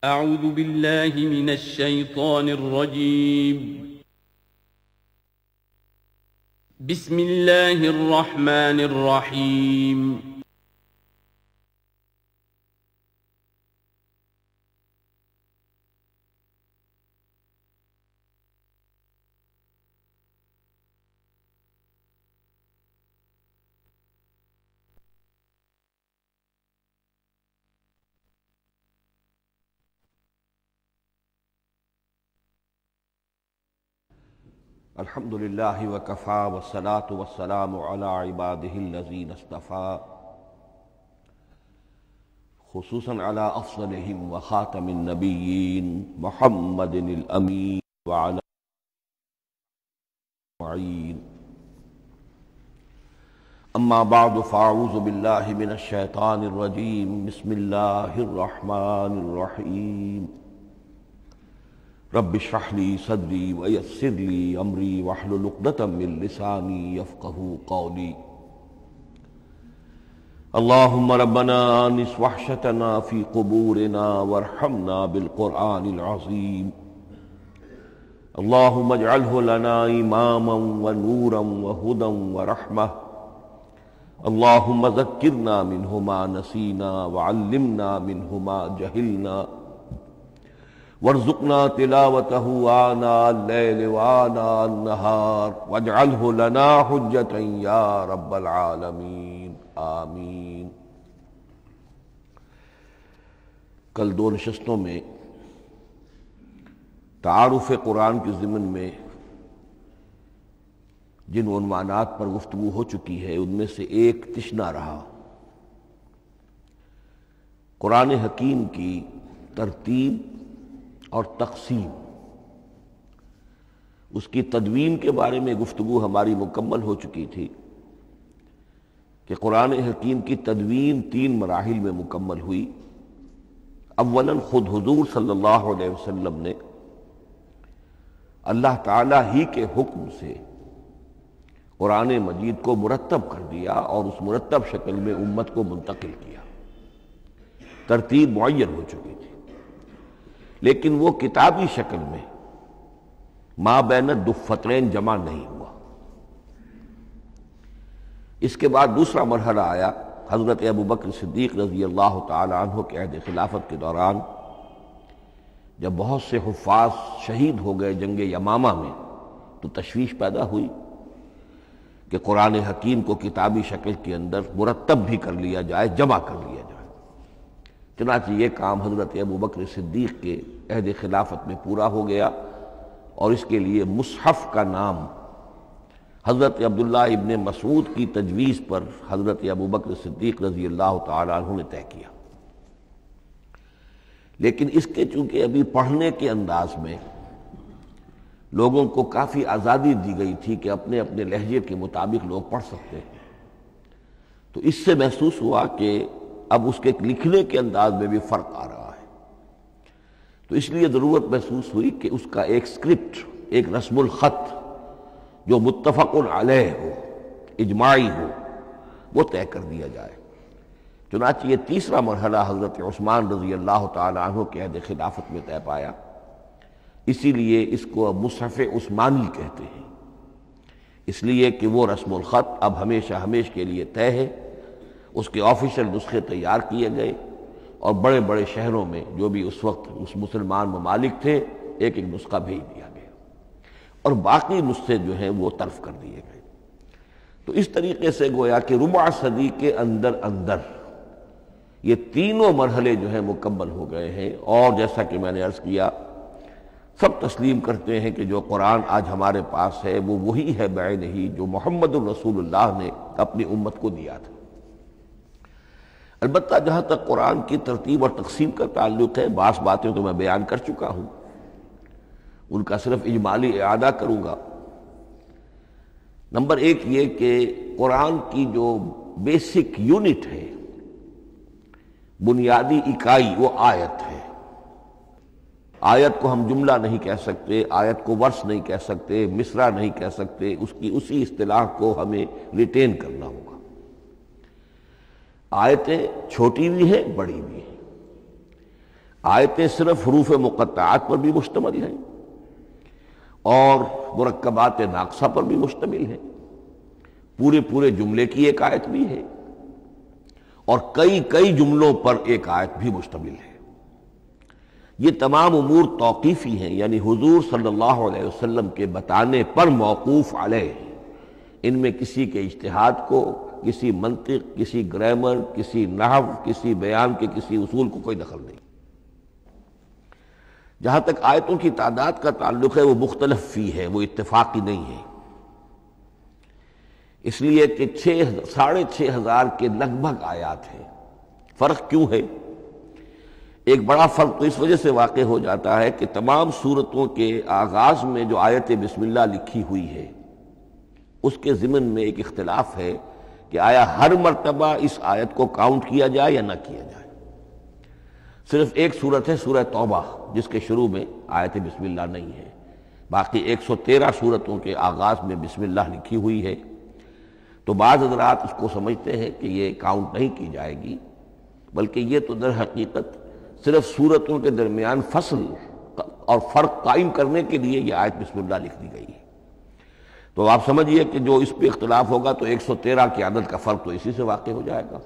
أعوذ بالله من الشيطان الرجيم. بسم الله الرحمن الرحيم. الحمد للہ وکفیٰ والصلاة والسلام علی عبادہ الذین اصطفیٰ خصوصاً علی افضلہم وخاتم النبیین محمد الامین وعلی معین. اما بعد فاعوذ باللہ من الشیطان الرجیم. بسم اللہ الرحمن الرحیم. رب اشرح لي صدري ويسر لي امري واحلل عقدة من لساني يفقهوا قولي. اللهم ربنا انس وحشتنا في قبورنا وارحمنا بالقرآن العظيم. اللهم اجعله لنا اماما ونورا وهدى ورحمة. اللهم ذكرنا منه ما نسينا وعلمنا منه ما جهلنا وارزقنا تلاوته آناء الليل وآناء النهار واجعله لنا حجة يا رب العالمين آمین. کل دو نشستوں میں تعارف قرآن کے ضمن میں جن عنوانات پر گفتگو ہو چکی ہے ان میں سے ایک تشنا رہا قرآن حکیم کی ترتیب اور تقسیم. اس کی تدوین کے بارے میں گفتگو ہماری مکمل ہو چکی تھی کہ قرآن حکیم کی تدوین 3 مراحل میں مکمل ہوئی. اولاً خود حضور صلی اللہ علیہ وسلم نے اللہ تعالیٰ ہی کے حکم سے قرآن مجید کو مرتب کر دیا اور اس مرتب شکل میں امت کو منتقل کیا. ترتیب معین ہو چکی تھی لیکن وہ کتابی شکل میں ما بین الدفتین جمع نہیں ہوا. اس کے بعد دوسرا مرحلہ آیا حضرت ابوبکر صدیق رضی اللہ تعالی عنہ کے عہد خلافت کے دوران، جب بہت سے حفاظ شہید ہو گئے جنگ یمامہ میں تو تشویش پیدا ہوئی کہ قرآن حکیم کو کتابی شکل کے اندر مرتب بھی کر لیا جائے، جمع کر لیا جائے. چنانچہ یہ کام حضرت ابوبکر صدیق کے عہد خلافت میں پورا ہو گیا اور اس کے لیے مصحف کا نام حضرت عبداللہ ابن مسعود کی تجویز پر حضرت ابوبکر صدیق رضی اللہ تعالی عنہ نے طے کیا. لیکن اس کے چونکہ ابھی پڑھنے کے انداز میں لوگوں کو کافی آزادی دی گئی تھی کہ اپنے اپنے لہجے کے مطابق لوگ پڑھ سکتے ہیں، تو اس سے محسوس ہوا کہ اب اس کے لکھنے کے انداز میں بھی فرق آ رہا ہے. تو اس لیے ضرورت محسوس ہوئی کہ اس کا ایک اسکرپٹ، ایک رسم الخط جو متفق علیہ ہو، اجماعی ہو، وہ طے کر دیا جائے. چنانچہ یہ تیسرا مرحلہ حضرت عثمان رضی اللہ تعالی عنہ کے عہد خلافت میں طے پایا. اسی لیے اس کو اب مصحف عثمانی کہتے ہیں، اس لیے کہ وہ رسم الخط اب ہمیشہ ہمیش کے لیے طے ہے. اس کے آفیشیل نسخے تیار کیے گئے اور بڑے بڑے شہروں میں جو بھی اس وقت اس مسلمان ممالک تھے ایک ایک نسخہ بھیج دیا گیا اور باقی نسخے جو ہیں وہ طرف کر دیے گئے. تو اس طریقے سے گویا کہ ربع صدی کے اندر اندر یہ تینوں مرحلے جو ہیں مکمل ہو گئے ہیں. اور جیسا کہ میں نے عرض کیا، سب تسلیم کرتے ہیں کہ جو قرآن آج ہمارے پاس ہے وہ وہی ہے بعینہ جو محمد الرسول اللہ نے اپنی امت کو دیا تھا. البتہ جہاں تک قرآن کی ترتیب اور تقسیم کا تعلق ہے، بعض باتیں تو میں بیان کر چکا ہوں، ان کا صرف اجمالی اعادہ کروں گا. نمبر 1 یہ کہ قرآن کی جو بیسک یونٹ ہے، بنیادی اکائی، وہ آیت ہے. آیت کو ہم جملہ نہیں کہہ سکتے، آیت کو ورس نہیں کہہ سکتے، مصرع نہیں کہہ سکتے، اس کی اسی اصطلاح کو ہمیں ریٹین کرنا ہوگا. آیتیں چھوٹی بھی ہیں، بڑی بھی ہیں. آیتیں صرف حروف مقطعات پر بھی مشتمل ہیں اور مرکبات ناقصہ پر بھی مشتمل ہیں، پورے جملے کی ایک آیت بھی ہے اور کئی جملوں پر ایک آیت بھی مشتمل ہے۔ یہ تمام امور توقیفی ہیں، یعنی حضور صلی اللہ علیہ وسلم کے بتانے پر موقوف علیہ، ان میں کسی کے اجتہاد کو، کسی منطق، کسی گرامر، کسی نحو، کسی بیان کے کسی اصول کو کوئی دخل نہیں۔ جہاں تک آیتوں کی تعداد کا تعلق ہے وہ مختلف فی ہے، وہ اتفاقی نہیں ہے، اس لیے کہ 6,500 کے لگ بھگ آیات ہیں۔ فرق کیوں ہے؟ ایک بڑا فرق تو اس وجہ سے واقع ہو جاتا ہے کہ تمام سورتوں کے آغاز میں جو آیت بسم اللہ لکھی ہوئی ہے اس کے ضمن میں ایک اختلاف ہے کہ آیا ہر مرتبہ اس آیت کو کاؤنٹ کیا جائے یا نہ کیا جائے۔ صرف ایک سورت ہے سورہ توبہ جس کے شروع میں آیت بسم اللہ نہیں ہے، باقی 113 سورتوں کے آغاز میں بسم اللہ لکھی ہوئی ہے، تو بعض حضرات اس کو سمجھتے ہیں کہ یہ کاؤنٹ نہیں کی جائے گی، بلکہ یہ تو در حقیقت صرف سورتوں کے درمیان فصل اور فرق قائم کرنے کے لیے یہ آیت بسم اللہ لکھ دی گئی ہے۔ تو آپ سمجھیے کہ جو اس پہ اختلاف ہوگا تو 113 کی عدد کا فرق تو اسی سے واقع ہو جائے گا۔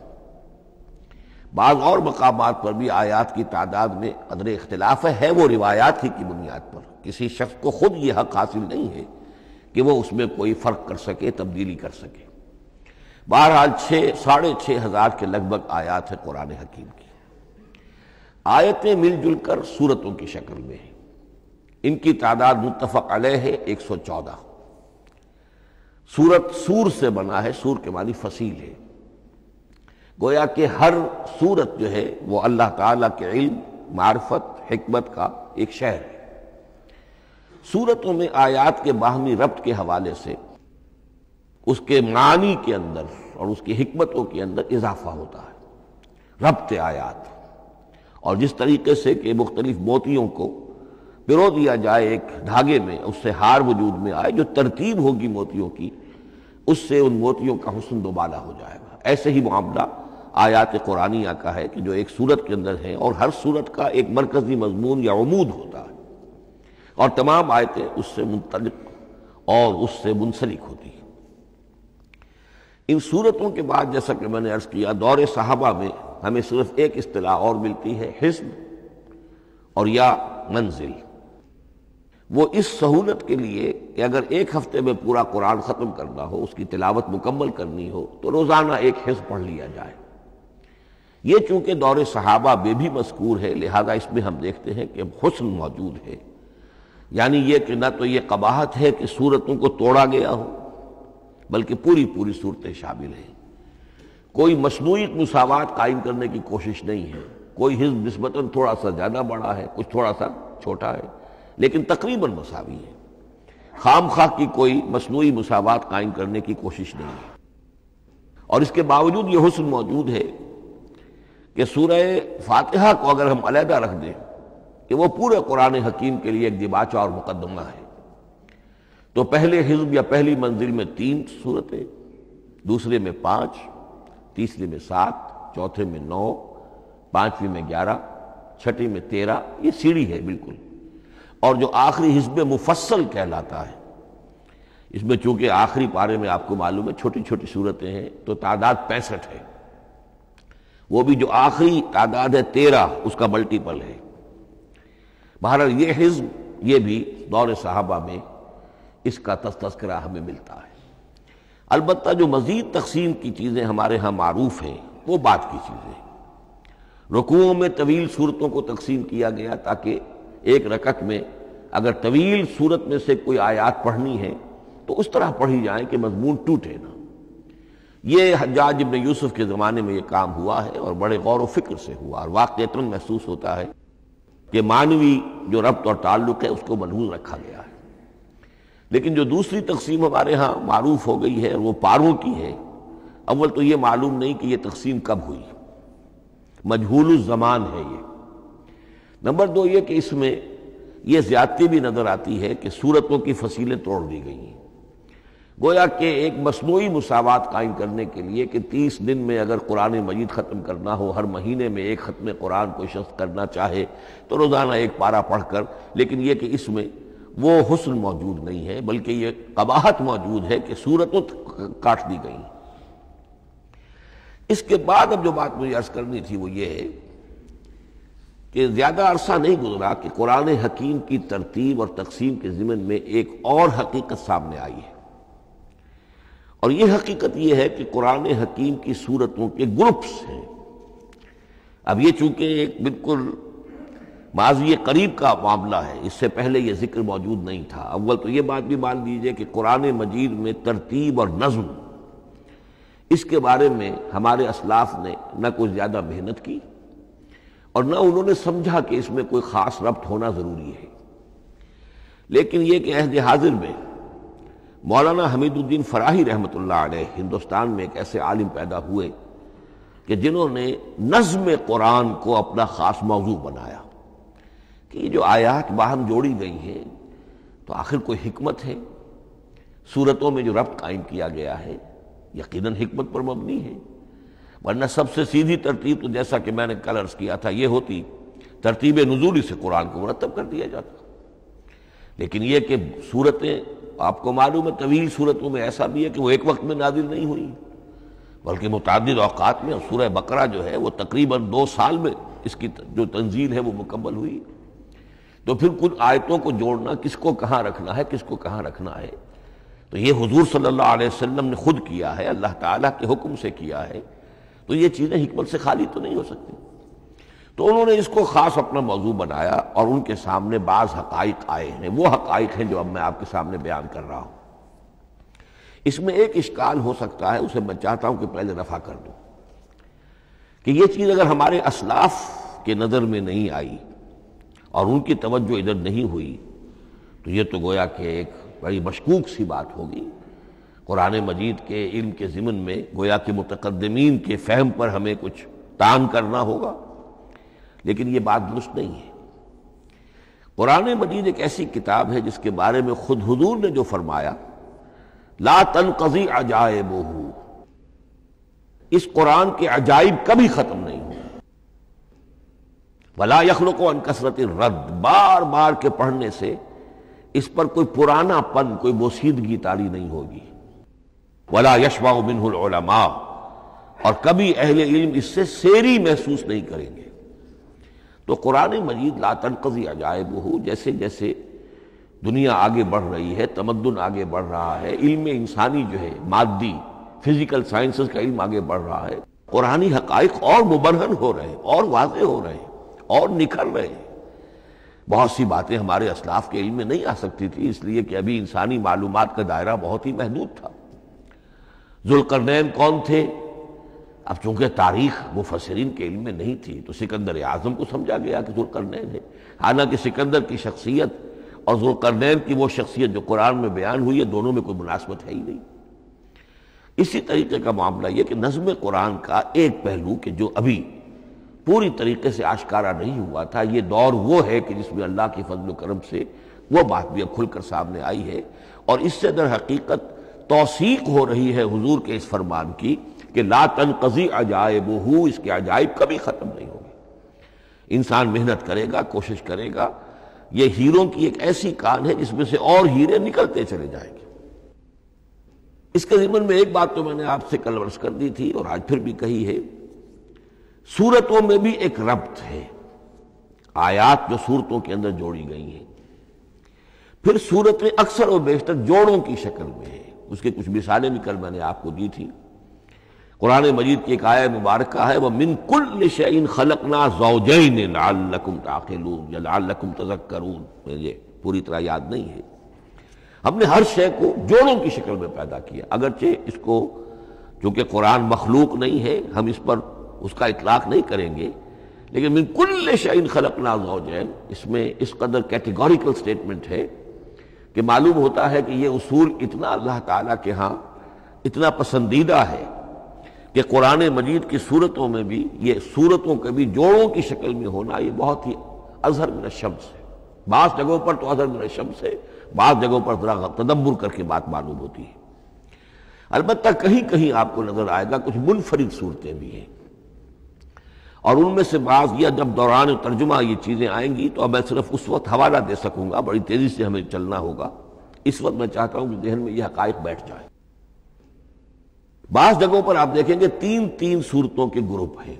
بعض اور مقامات پر بھی آیات کی تعداد میں قدر اختلاف ہے وہ روایات ہی کی بنیاد پر، کسی شخص کو خود یہ حق حاصل نہیں ہے کہ وہ اس میں کوئی فرق کر سکے، تبدیلی کر سکے۔ بہرحال 6,500 کے لگ بھگ آیات ہے قرآن حکیم کی۔ آیتیں مل جل کر سورتوں کی شکل میں ہیں، ان کی تعداد متفق علیہ ہے 114۔ سورت سور سے بنا ہے، سور کے معنی فصیل ہے، گویا کہ ہر سورت جو ہے وہ اللہ تعالیٰ کے علم، معرفت، حکمت کا ایک شہر ہے۔ سورتوں میں آیات کے باہمی ربط کے حوالے سے اس کے معنی کے اندر اور اس کی حکمتوں کے اندر اضافہ ہوتا ہے، ربط آیات، اور جس طریقے سے کہ مختلف موتیوں کو پرو دیا جائے ایک دھاگے میں، اس سے ہار وجود میں آئے، جو ترتیب ہوگی موتیوں کی اس سے ان موتیوں کا حسن دوبالا ہو جائے گا۔ ایسے ہی معاملہ آیات قرآنیہ کا ہے کہ جو ایک سورت کے اندر ہے اور ہر سورت کا ایک مرکزی مضمون یا عمود ہوتا ہے اور تمام آیتیں اس سے منطلق اور اس سے منسلک ہوتی ہیں۔ ان سورتوں کے بعد جیسا کہ میں نے عرض کیا، دور صحابہ میں ہمیں صرف ایک اصطلاح اور ملتی ہے، حزب اور یا منزل۔ وہ اس سہولت کے لیے کہ اگر ایک ہفتے میں پورا قرآن ختم کرنا ہو، اس کی تلاوت مکمل کرنی ہو تو روزانہ ایک حزب پڑھ لیا جائے۔ یہ چونکہ دور صحابہ میں بھی مذکور ہے، لہذا اس میں ہم دیکھتے ہیں کہ حسن موجود ہے، یعنی یہ کہ نہ تو یہ قباحت ہے کہ سورتوں کو توڑا گیا ہو، بلکہ پوری صورتیں شامل ہیں۔ کوئی مصنوعی مساوات قائم کرنے کی کوشش نہیں ہے، کوئی حزب نسبتاً تھوڑا سا زیادہ بڑا ہے، کچھ تھوڑا سا چھوٹا ہے، لیکن تقریباً مساوی ہے۔ خام خواہ کی کوئی مصنوعی مساوات قائم کرنے کی کوشش نہیں ہے، اور اس کے باوجود یہ حسن موجود ہے کہ سورہ فاتحہ کو اگر ہم علیحدہ رکھ دیں کہ وہ پورے قرآن حکیم کے لیے ایک دیباچہ اور مقدمہ ہے، تو پہلے حزب یا پہلی منزل میں 3 سورتیں، دوسرے میں 5، تیسرے میں 7، چوتھے میں 9، پانچویں میں 11، چھٹی میں 13، یہ سیڑھی ہے بالکل۔ اور جو آخری حزب مفصل کہلاتا ہے، اس میں چونکہ آخری پارے میں آپ کو معلوم ہے چھوٹی چھوٹی سورتیں ہیں تو تعداد 65 ہے، وہ بھی جو آخری تعداد ہے 13 اس کا ملٹیپل ہے۔ بہرحال یہ حزب یہ بھی دور صحابہ میں اس کا تذکرہ ہمیں ملتا ہے۔ البتہ جو مزید تقسیم کی چیزیں ہمارے ہاں معروف ہیں وہ بات کی چیزیں، رکوعوں میں طویل صورتوں کو تقسیم کیا گیا تاکہ ایک رکعت میں اگر طویل صورت میں سے کوئی آیات پڑھنی ہے تو اس طرح پڑھی جائیں کہ مضمون ٹوٹے نہ۔ یہ حجاج ابن یوسف کے زمانے میں یہ کام ہوا ہے اور بڑے غور و فکر سے ہوا، اور واقعتاً محسوس ہوتا ہے کہ معنوی جو ربط اور تعلق ہے اس کو ملحوظ رکھا گیا ہے۔ لیکن جو دوسری تقسیم ہمارے ہاں معروف ہو گئی ہے وہ پاروں کی ہے، اول تو یہ معلوم نہیں کہ یہ تقسیم کب ہوئی، مجہول الزمان ہے یہ۔ نمبر 2 یہ کہ اس میں یہ زیادتی بھی نظر آتی ہے کہ سورتوں کی فصیلیں توڑ دی گئی ہیں۔ گویا کہ ایک مصنوعی مساوات قائم کرنے کے لیے کہ 30 دن میں اگر قرآن مجید ختم کرنا ہو، ہر مہینے میں ایک ختم قرآن کوئی شخص کرنا چاہے تو روزانہ ایک پارہ پڑھ کر، لیکن یہ کہ اس میں وہ حسن موجود نہیں ہے، بلکہ یہ قباحت موجود ہے کہ صورتوں کاٹ دی گئی۔ اس کے بعد اب جو بات مجھے عرض کرنی تھی وہ یہ ہے کہ زیادہ عرصہ نہیں گزرا کہ قرآن حکیم کی ترتیب اور تقسیم کے ضمن میں ایک اور حقیقت سامنے آئی ہے، اور یہ حقیقت یہ ہے کہ قرآن حکیم کی سورتوں کے گروپس ہیں۔ اب یہ چونکہ ایک بالکل ماضی قریب کا معاملہ ہے، اس سے پہلے یہ ذکر موجود نہیں تھا۔ اول تو یہ بات بھی مان لیجئے کہ قرآن مجید میں ترتیب اور نظم، اس کے بارے میں ہمارے اسلاف نے نہ کوئی زیادہ محنت کی اور نہ انہوں نے سمجھا کہ اس میں کوئی خاص ربط ہونا ضروری ہے۔ لیکن یہ کہ عہد حاضر میں مولانا حمید الدین فراہی رحمۃ اللہ علیہ ہندوستان میں ایک ایسے عالم پیدا ہوئے کہ جنہوں نے نظم قرآن کو اپنا خاص موضوع بنایا کہ یہ جو آیات باہم جوڑی گئی ہیں تو آخر کوئی حکمت ہے، سورتوں میں جو ربط قائم کیا گیا ہے یقیناً حکمت پر مبنی ہے، ورنہ سب سے سیدھی ترتیب تو جیسا کہ میں نے کل عرض کیا تھا یہ ہوتی ترتیب نزولی سے قرآن کو مرتب کر دیا جاتا۔ لیکن یہ کہ سورتیں آپ کو معلوم ہے طویل سورتوں میں ایسا بھی ہے کہ وہ ایک وقت میں نازل نہیں ہوئی بلکہ متعدد اوقات میں، اور سورہ بقرہ جو ہے وہ تقریباً 2 سال میں اس کی جو تنزیل ہے وہ مکمل ہوئی۔ تو پھر کچھ آیتوں کو جوڑنا، کس کو کہاں رکھنا ہے، کس کو کہاں رکھنا ہے، تو یہ حضور صلی اللہ علیہ وسلم نے خود کیا ہے، اللہ تعالیٰ کے حکم سے کیا ہے، تو یہ چیزیں حکمت سے خالی تو نہیں ہو سکتی۔ تو انہوں نے اس کو خاص اپنا موضوع بنایا اور ان کے سامنے بعض حقائق آئے ہیں، وہ حقائق ہیں جو اب میں آپ کے سامنے بیان کر رہا ہوں۔ اس میں ایک اشکال ہو سکتا ہے، اسے میں چاہتا ہوں کہ پہلے رفع کر دوں کہ یہ چیز اگر ہمارے اسلاف کے نظر میں نہیں آئی اور ان کی توجہ ادھر نہیں ہوئی تو یہ تو گویا کہ ایک بڑی مشکوک سی بات ہوگی۔ قرآن مجید کے علم کے ضمن میں گویا کہ متقدمین کے فہم پر ہمیں کچھ تان کرنا ہوگا، لیکن یہ بات درست نہیں ہے۔ قرآن مجید ایک ایسی کتاب ہے جس کے بارے میں خود حضور نے جو فرمایا لا تنقضی عجائبہ، اس قرآن کے عجائب کبھی ختم نہیں ہوں، ولا یخلق عن کثرت الرد، بار بار کے پڑھنے سے اس پر کوئی پرانا پن، کوئی بوسیدگی طاری نہیں ہوگی، ولا یشبع منہ العلماء، اور کبھی اہل علم اس سے سیری محسوس نہیں کریں گے۔ تو قرآن مجید لا تنقضی عجائبہ، جیسے جیسے دنیا آگے بڑھ رہی ہے، تمدن آگے بڑھ رہا ہے، علم انسانی جو ہے مادی فزیکل سائنسز کا علم آگے بڑھ رہا ہے، قرآنی حقائق اور مبرہن ہو رہے ہیں، اور واضح ہو رہے ہیں، اور نکھر رہے ہیں۔ بہت سی باتیں ہمارے اسلاف کے علم میں نہیں آ سکتی تھی، اس لیے کہ ابھی انسانی معلومات کا دائرہ بہت ہی محدود تھا۔ ذوالقرنین کون تھے؟ اب چونکہ تاریخ مفسرین کے علم میں نہیں تھی تو سکندر اعظم کو سمجھا گیا کہ ذوالقرنین ہے، حالانکہ سکندر کی شخصیت اور ذوالقرنین کی وہ شخصیت جو قرآن میں بیان ہوئی ہے دونوں میں کوئی مناسبت ہے ہی نہیں۔ اسی طریقے کا معاملہ یہ کہ نظم قرآن کا ایک پہلو کہ جو ابھی پوری طریقے سے آشکارا نہیں ہوا تھا، یہ دور وہ ہے کہ جس میں اللہ کی فضل و کرم سے وہ بات بھی اب کھل کر سامنے آئی ہے، اور اس سے در حقیقت توثیق ہو رہی ہے حضور کے اس فرمان کی کہ لا تنقضی عجائبہ، اس کے عجائب کبھی ختم نہیں ہوں گے۔ انسان محنت کرے گا، کوشش کرے گا، یہ ہیروں کی ایک ایسی کان ہے جس میں سے اور ہیرے نکلتے چلے جائیں گے۔ اس کے ضمن میں ایک بات تو میں نے آپ سے کل عرض کر دی تھی اور آج پھر بھی کہی ہے، سورتوں میں بھی ایک ربط ہے، آیات جو سورتوں کے اندر جوڑی گئی ہیں، پھر سورتیں اکثر و بیشتر جوڑوں کی شکل میں ہیں۔ اس کی کچھ مثالیں بھی کل میں نے آپ کو دی تھی۔ قرآن مجید کی ایک آیہ مبارکہ ہے وَمِن كُلِّ شَيْءٍ خَلَقْنَا زَوْجَيْنِ لَعَلَّكُمْ تَعْقِلُونَ یا لَعَلَّكُمْ تَذَكَّرُونَ، مجھے پوری طرح یاد نہیں ہے۔ ہم نے ہر شے کو جوڑوں کی شکل میں پیدا کیا، اگرچہ اس کو چونکہ قرآن مخلوق نہیں ہے ہم اس پر اس کا اطلاق نہیں کریں گے، لیکن من کل شیء خلقنا زوجین، اس میں اس قدر کیٹیگوریکل سٹیٹمنٹ ہے کہ معلوم ہوتا ہے کہ یہ اصول اتنا اللہ تعالیٰ کے ہاں اتنا پسندیدہ ہے کہ قرآن مجید کی صورتوں میں بھی یہ صورتوں کے بھی جوڑوں کی شکل میں ہونا یہ بہت ہی اظہر من الشمس ہے۔ بعض جگہوں پر تو اظہر من الشمس ہے، بعض جگہوں پر ذرا تدبر کر کے بات معلوم ہوتی ہے۔ البتہ کہیں کہیں آپ کو نظر آئے گا کچھ منفرد صورتیں بھی ہیں، اور ان میں سے بعض یا جب دوران ترجمہ یہ چیزیں آئیں گی تو اب میں صرف اس وقت حوالہ دے سکوں گا، بڑی تیزی سے ہمیں چلنا ہوگا، اس وقت میں چاہتا ہوں کہ ذہن میں یہ حقائق بیٹھ جائیں۔ بعض جگہوں پر آپ دیکھیں گے تین تین صورتوں کے گروپ ہیں،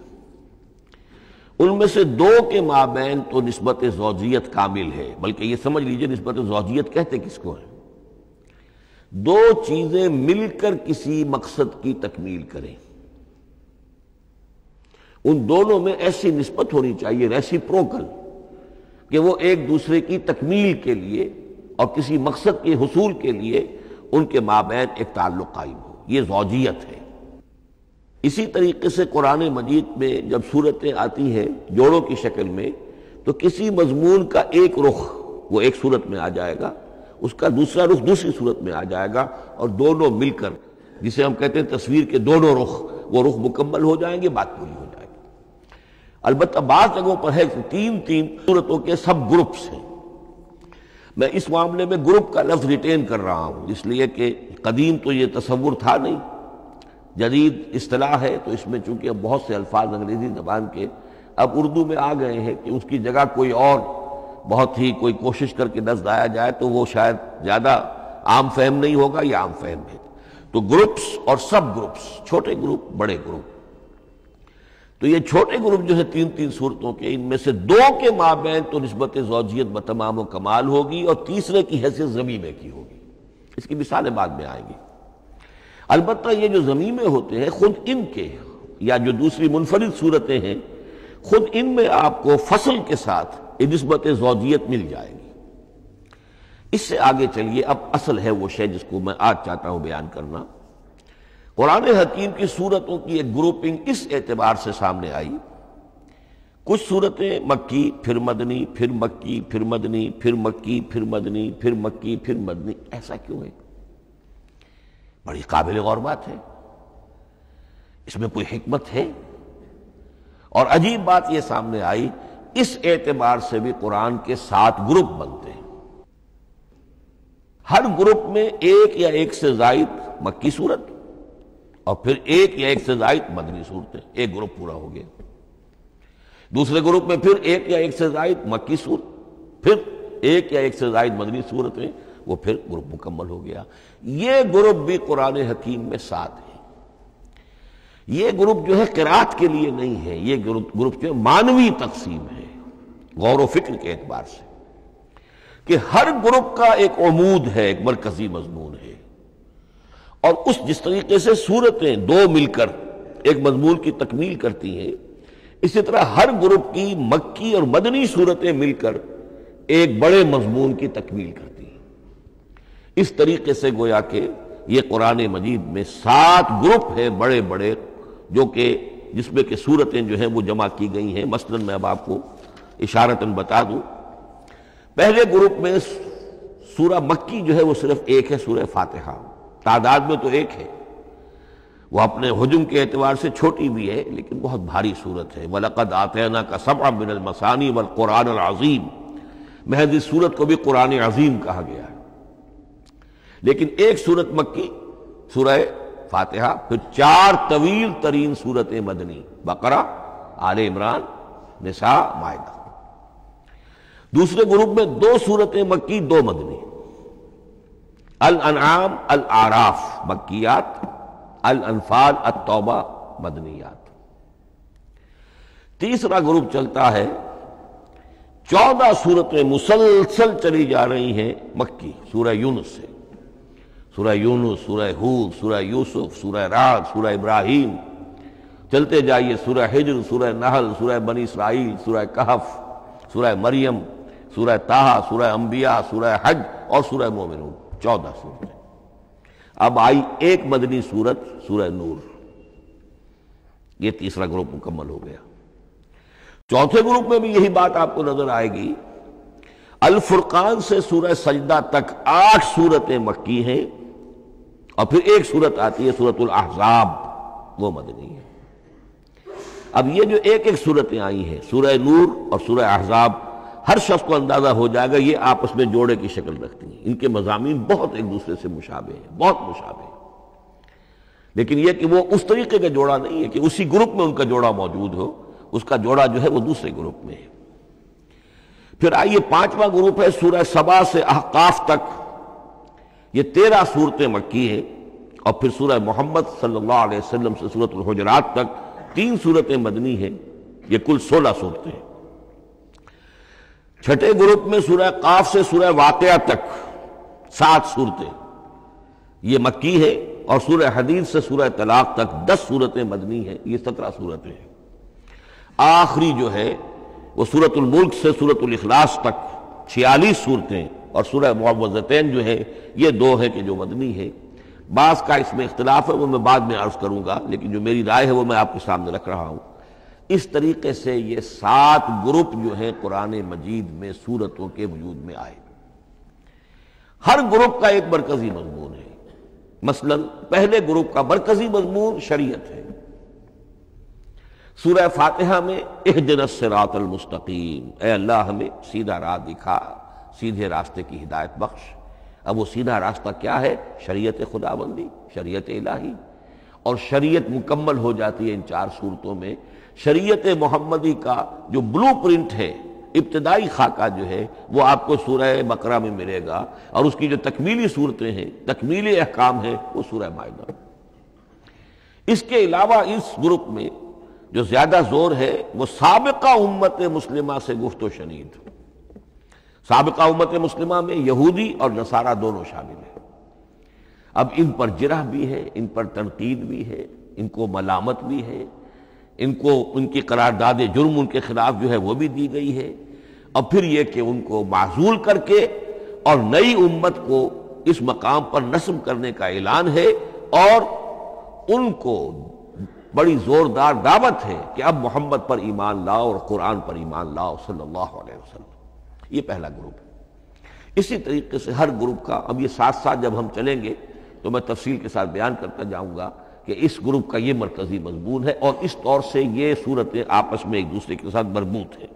ان میں سے دو کے مابین تو نسبت زوجیت کامل ہے، بلکہ یہ سمجھ لیجئے نسبت زوجیت کہتے کس کو ہے؟ دو چیزیں مل کر کسی مقصد کی تکمیل کریں، ان دونوں میں ایسی نسبت ہونی چاہیے ریسیپروکل کہ وہ ایک دوسرے کی تکمیل کے لیے اور کسی مقصد کے حصول کے لیے ان کے مابین ایک تعلق قائم ہو، یہ زوجیت ہے۔ اسی طریقے سے قرآن مجید میں جب صورتیں آتی ہیں جوڑوں کی شکل میں تو کسی مضمون کا ایک رخ وہ ایک صورت میں آ جائے گا، اس کا دوسرا رخ دوسری صورت میں آ جائے گا، اور دونوں مل کر جسے ہم کہتے ہیں تصویر کے دونوں رخ، وہ رخ مکمل ہو جائیں گے، بات پوری ہو جائے گی۔ البتہ بعض جگہوں پر ہے کہ تین تین صورتوں کے سب گروپس ہیں۔ میں اس معاملے میں گروپ کا لفظ ریٹین کر رہا ہوں اس لیے کہ قدیم تو یہ تصور تھا نہیں، جدید اصطلاح ہے، تو اس میں چونکہ اب بہت سے الفاظ انگریزی زبان کے اب اردو میں آ گئے ہیں کہ اس کی جگہ کوئی اور بہت ہی کوئی کوشش کر کے لفظ آیا جائے تو وہ شاید زیادہ عام فہم نہیں ہوگا، یا عام فہم ہے۔ تو گروپس اور سب گروپس، چھوٹے گروپ بڑے گروپ، تو یہ چھوٹے گروپ جو ہے تین تین صورتوں کے، ان میں سے دو کے مابین تو نسبت زوجیت بتمام و کمال ہوگی، اور تیسرے کی حیثیت ضمیمے کی ہوگی۔ اس کی مثالیں بعد میں آئیں گی۔ البتہ یہ جو ضمیمے ہوتے ہیں خود ان کے، یا جو دوسری منفرد صورتیں ہیں، خود ان میں آپ کو فصل کے ساتھ نسبت زوجیت مل جائے گی۔ اس سے آگے چلیے، اب اصل ہے وہ شے جس کو میں آج چاہتا ہوں بیان کرنا۔ قرآن حکیم کی صورتوں کی ایک گروپنگ اس اعتبار سے سامنے آئی، کچھ صورتیں مکی پھر مدنی، پھر مکی پھر مدنی، پھر مکی پھر مدنی، پھر مکی پھر مدنی۔ ایسا کیوں ہے؟ بڑی قابل غور بات ہے، اس میں کوئی حکمت ہے؟ اور عجیب بات یہ سامنے آئی، اس اعتبار سے بھی قرآن کے 7 گروپ بنتے ہیں، ہر گروپ میں ایک یا ایک سے زائد مکی صورت اور پھر ایک یا ایک سے زائد مدنی صورتیں، ایک گروپ پورا ہو گیا۔ دوسرے گروپ میں پھر ایک یا ایک سے زائد مکی صورت، پھر ایک یا ایک سے زائد مدنی صورتیں، وہ پھر گروپ مکمل ہو گیا۔ یہ گروپ بھی قرآن حکیم میں 7 ہے۔ یہ گروپ جو ہے قرات کے لیے نہیں ہے، یہ گروپ جو ہے معنوی تقسیم ہے، غور و فکر کے اعتبار سے، کہ ہر گروپ کا ایک عمود ہے، ایک مرکزی مضمون ہے، اور اس جس طریقے سے صورتیں دو مل کر ایک مضمون کی تکمیل کرتی ہیں، اسی طرح ہر گروپ کی مکی اور مدنی صورتیں مل کر ایک بڑے مضمون کی تکمیل کرتی ہیں۔ اس طریقے سے گویا کہ یہ قرآن مجید میں 7 گروپ ہیں بڑے بڑے، جو کہ جس میں کہ صورتیں جو ہیں وہ جمع کی گئی ہیں۔ مثلاً میں اب آپ کو اشارتاً بتا دوں، پہلے گروپ میں سورہ مکی جو ہے وہ صرف ایک ہے، سورہ فاتحہ، تعداد میں تو ایک ہے، وہ اپنے حجم کے اعتبار سے چھوٹی بھی ہے لیکن بہت بھاری صورت ہے۔ وَلَقَدْ آتَيْنَاكَ سَبْعًا مِنَ الْمَثَانِي وَالْقُرْآنَ الْعَظِيمِ، محض اس صورت کو بھی قرآن عظیم کہا گیا ہے۔ لیکن ایک صورت مکی سورہ فاتحہ، پھر 4 طویل ترین صورتیں مدنی، بقرہ، آل عمران، نساء، مائدہ۔ دوسرے گروپ میں 2 صورتیں مکی، 2 مدنی، الانعام، الاعراف مکیات، الانفال، التوبہ مدنیات۔ تیسرا گروپ چلتا ہے، 14 صورتیں مسلسل چلی جا رہی ہیں مکی، سورہ یونس سے، سورہ یونس، سورہ ہود، سورہ یوسف، سورہ رعد، سورہ ابراہیم، چلتے جائیے، سورہ حجر، سورہ نحل، سورہ بنی اسرائیل، سورہ کہف، سورہ مریم، سورہ طٰہٰ، سورہ انبیاء، سورہ حج اور سورہ مومنون، 14 صورتیں۔ اب آئی ایک مدنی صورت، سورہ نور۔ یہ تیسرا گروپ مکمل ہو گیا۔ چوتھے گروپ میں بھی یہی بات آپ کو نظر آئے گی۔ الفرقان سے سورہ سجدہ تک 8 صورتیں مکی ہیں، اور پھر ایک صورت آتی ہے سورۃ الاحزاب، وہ مدنی ہے۔ اب یہ جو ایک ایک صورتیں آئی ہیں، سورہ نور اور سورہ احزاب، ہر شخص کو اندازہ ہو جائے گا یہ آپس میں جوڑے کی شکل رکھتی ہیں، ان کے مضامین بہت ایک دوسرے سے مشابہ ہیں، بہت مشابہ ہیں۔ لیکن یہ کہ وہ اس طریقے کا جوڑا نہیں ہے کہ اسی گروپ میں ان کا جوڑا موجود ہو، اس کا جوڑا جو ہے وہ دوسرے گروپ میں ہے۔ پھر آئیے پانچواں گروپ ہے سورہ سبا سے احقاف تک، یہ 13 صورتیں مکی ہیں، اور پھر سورہ محمد صلی اللہ علیہ وسلم سے سورۃ الحجرات تک 3 صورتیں مدنی ہیں، یہ کل 16 صورتیں ہیں۔ چھٹے گروپ میں سورہ قاف سے سورہ واقعہ تک 7 صورتیں یہ مکی ہے، اور سورہ حدید سے سورہ طلاق تک 10 صورتیں مدنی ہیں، یہ 17 صورتیں ہیں۔ آخری جو ہے وہ سورۃ الملک سے سورۃ الاخلاص تک 46 صورتیں، اور سورہ معوذتین جو ہے یہ 2 ہے کہ جو مدنی ہے۔ بعض کا اس میں اختلاف ہے، وہ میں بعد میں عرض کروں گا، لیکن جو میری رائے ہے وہ میں آپ کے سامنے رکھ رہا ہوں۔ اس طریقے سے یہ 7 گروپ جو ہیں قرآن مجید میں سورتوں کے وجود میں آئے۔ ہر گروپ کا ایک مرکزی مضمون ہے۔ مثلا پہلے گروپ کا مرکزی مضمون شریعت ہے۔ سورہ فاتحہ میں اہدنا الصراط المستقیم، اے اللہ ہمیں سیدھا راہ دکھا، سیدھے راستے کی ہدایت بخش۔ اب وہ سیدھا راستہ کیا ہے؟ شریعت خداوندی، شریعت الہی، اور شریعت مکمل ہو جاتی ہے ان 4 صورتوں میں۔ شریعت محمدی کا جو بلو پرنٹ ہے، ابتدائی خاکہ جو ہے وہ آپ کو سورہ بقرہ میں ملے گا، اور اس کی جو تکمیلی صورتیں ہیں، تکمیلی احکام ہیں، وہ سورہ مائدہ۔ اس کے علاوہ اس گروپ میں جو زیادہ زور ہے وہ سابقہ امت مسلمہ سے گفت و شنید۔ سابقہ امت مسلمہ میں یہودی اور نصارہ دونوں شامل ہیں۔ اب ان پر جرح بھی ہے، ان پر تنقید بھی ہے، ان کو ملامت بھی ہے، ان کو ان کی قرارداد جرم ان کے خلاف جو ہے وہ بھی دی گئی ہے، اور پھر یہ کہ ان کو معزول کر کے اور نئی امت کو اس مقام پر نصب کرنے کا اعلان ہے، اور ان کو بڑی زوردار دعوت ہے کہ اب محمد پر ایمان لاؤ اور قرآن پر ایمان لاؤ صلی اللہ علیہ وسلم۔ یہ پہلا گروپ ہے۔ اسی طریقے سے ہر گروپ کا اب یہ ساتھ ساتھ جب ہم چلیں گے تو میں تفصیل کے ساتھ بیان کرتا جاؤں گا کہ اس گروپ کا یہ مرکزی مضمون ہے، اور اس طور سے یہ صورتیں آپس میں ایک دوسرے کے ساتھ مربوط ہیں۔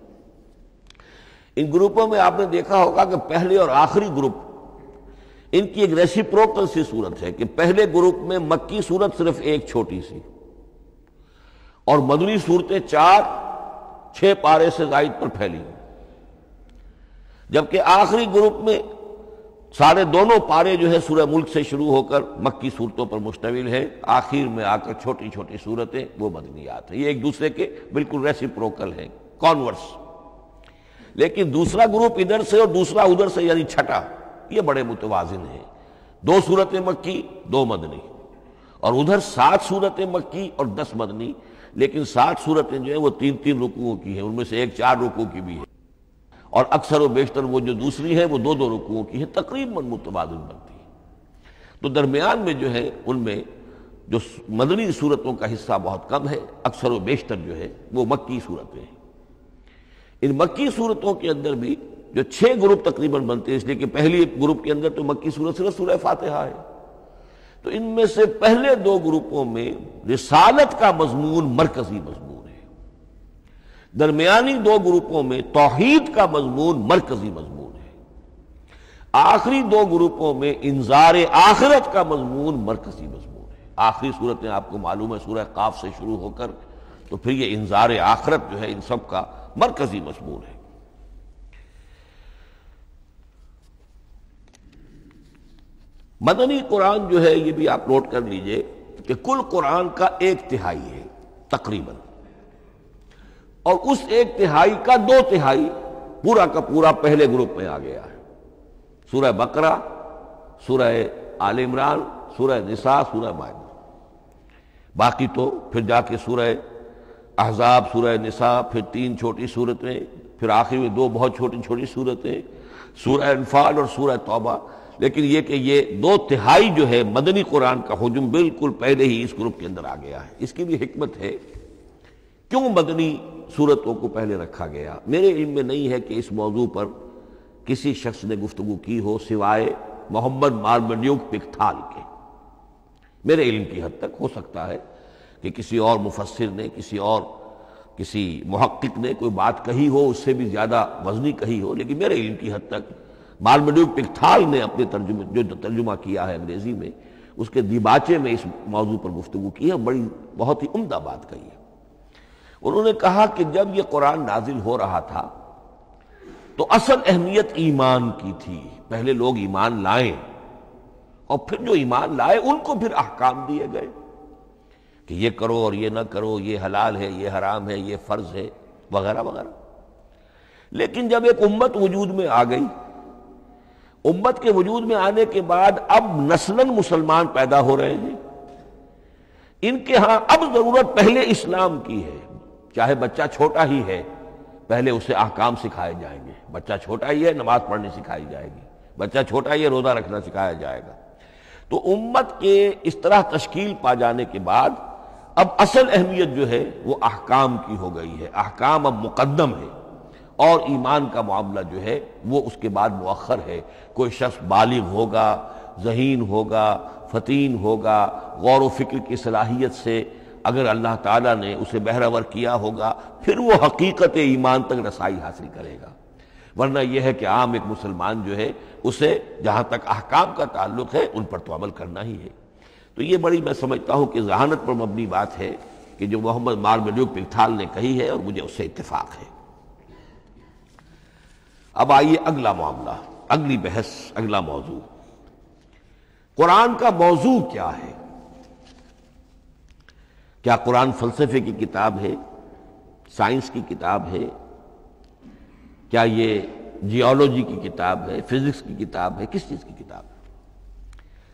ان گروپوں میں آپ نے دیکھا ہوگا کہ پہلے اور آخری گروپ ان کی ایک ریسیپروکل سی صورت ہے کہ پہلے گروپ میں مکی صورت صرف ایک چھوٹی سی، اور مدنی صورتیں 4-6 پارے سے زائد پر پھیلی، جبکہ آخری گروپ میں سارے دونوں پارے جو ہے سورہ ملک سے شروع ہو کر مکی صورتوں پر مشتمل ہے، آخر میں آ کر چھوٹی چھوٹی صورتیں وہ مدنیات ہیں۔ یہ ایک دوسرے کے بالکل ریسیپروکل ہیں، کانورس۔ لیکن دوسرا گروپ ادھر سے اور دوسرا ادھر سے، یعنی چھٹا، یہ بڑے متوازن ہیں۔ 2 صورتیں مکی، 2 مدنی، اور ادھر 7 صورتیں مکی اور 10 مدنی، لیکن 7 صورتیں جو ہیں وہ 3 رکوعوں کی ہیں، ان میں سے ایک 4 رکوع کی بھی ہے، اور اکثر و بیشتر وہ جو دوسری ہے وہ 2 رکوعوں کی ہے، تقریباً متبادل بنتی ہے۔ تو درمیان میں جو ہے ان میں جو مدنی صورتوں کا حصہ بہت کم ہے، اکثر و بیشتر جو ہے وہ مکی صورتیں ہیں۔ ان مکی صورتوں کے اندر بھی جو 6 گروپ تقریباً بنتے ہیں، اس لیے کہ پہلی گروپ کے اندر تو مکی صورت صرف سورہ فاتحہ ہے، تو ان میں سے پہلے 2 گروپوں میں رسالت کا مضمون مرکزی مضمون ہے، درمیانی 2 گروپوں میں توحید کا مضمون مرکزی مضمون ہے، آخری 2 گروپوں میں انذار آخرت کا مضمون مرکزی مضمون ہے۔ آخری صورتیں آپ کو معلوم ہے سورہ قاف سے شروع ہو کر، تو پھر یہ انذار آخرت جو ہے ان سب کا مرکزی مضمون ہے۔ مدنی قرآن جو ہے یہ بھی آپ نوٹ کر لیجئے کہ کل قرآن کا 1/3 ہے تقریباً، اور اس 1/3 کا 2/3 پورا کا پورا پہلے گروپ میں آ گیا ہے۔ سورہ بقرہ، سورہ آل عمران، سورہ نساء، سورہ مائدہ۔ باقی تو پھر جا کے سورہ احزاب، سورہ نساء، پھر 3 چھوٹی صورتیں، پھر آخر میں 2 بہت چھوٹی چھوٹی صورتیں، سورہ انفال اور سورہ توبہ۔ لیکن یہ کہ یہ 2/3 جو ہے مدنی قرآن کا حجم بالکل پہلے ہی اس گروپ کے اندر آ گیا ہے۔ اس کی بھی حکمت ہے، کیوں مدنی صورتوں کو پہلے رکھا گیا؟ میرے علم میں نہیں ہے کہ اس موضوع پر کسی شخص نے گفتگو کی ہو سوائے محمد مارمڈیوک پکتھال کے۔ میرے علم کی حد تک ہو سکتا ہے کہ کسی اور مفسر نے، کسی محقق نے کوئی بات کہی ہو اس سے بھی زیادہ وزنی کہی ہو، لیکن میرے علم کی حد تک مارمڈیوک پکتھال نے اپنے جو ترجمہ کیا ہے انگریزی میں، اس کے دیباچے میں اس موضوع پر گفتگو کی ہے، بہت ہی عمدہ بات کہی ہے۔ انہوں نے کہا کہ جب یہ قرآن نازل ہو رہا تھا تو اصل اہمیت ایمان کی تھی، پہلے لوگ ایمان لائیں اور پھر جو ایمان لائے ان کو پھر احکام دیے گئے کہ یہ کرو اور یہ نہ کرو، یہ حلال ہے، یہ حرام ہے، یہ فرض ہے، وغیرہ وغیرہ۔ لیکن جب ایک امت وجود میں آ گئی، امت کے وجود میں آنے کے بعد اب نسلاً مسلمان پیدا ہو رہے ہیں، ان کے ہاں اب ضرورت پہلے اسلام کی ہے، چاہے بچہ چھوٹا ہی ہے پہلے اسے احکام سکھائے جائیں گے، بچہ چھوٹا ہی ہے نماز پڑھنی سکھائی جائے گی، بچہ چھوٹا ہی ہے روزہ رکھنا سکھایا جائے گا۔ تو امت کے اس طرح تشکیل پا جانے کے بعد اب اصل اہمیت جو ہے وہ احکام کی ہو گئی ہے، احکام اب مقدم ہے اور ایمان کا معاملہ جو ہے وہ اس کے بعد مؤخر ہے۔ کوئی شخص بالغ ہوگا، ذہین ہوگا، فطین ہوگا، غور و فکر کی صلاحیت سے اگر اللہ تعالیٰ نے اسے بہرور کیا ہوگا پھر وہ حقیقت ایمان تک رسائی حاصل کرے گا، ورنہ یہ ہے کہ عام ایک مسلمان جو ہے اسے جہاں تک احکام کا تعلق ہے ان پر تو عمل کرنا ہی ہے۔ تو یہ بڑی میں سمجھتا ہوں کہ ذہانت پر مبنی بات ہے کہ جو محمد مارمیلیو پکتھال نے کہی ہے اور مجھے اس سے اتفاق ہے۔ اب آئیے اگلا معاملہ، اگلی بحث، اگلا موضوع، قرآن کا موضوع کیا ہے؟ کیا قرآن فلسفے کی کتاب ہے، سائنس کی کتاب ہے؟ کیا یہ جیولوجی کی کتاب ہے، فزکس کی کتاب ہے، کس چیز کی کتاب ہے؟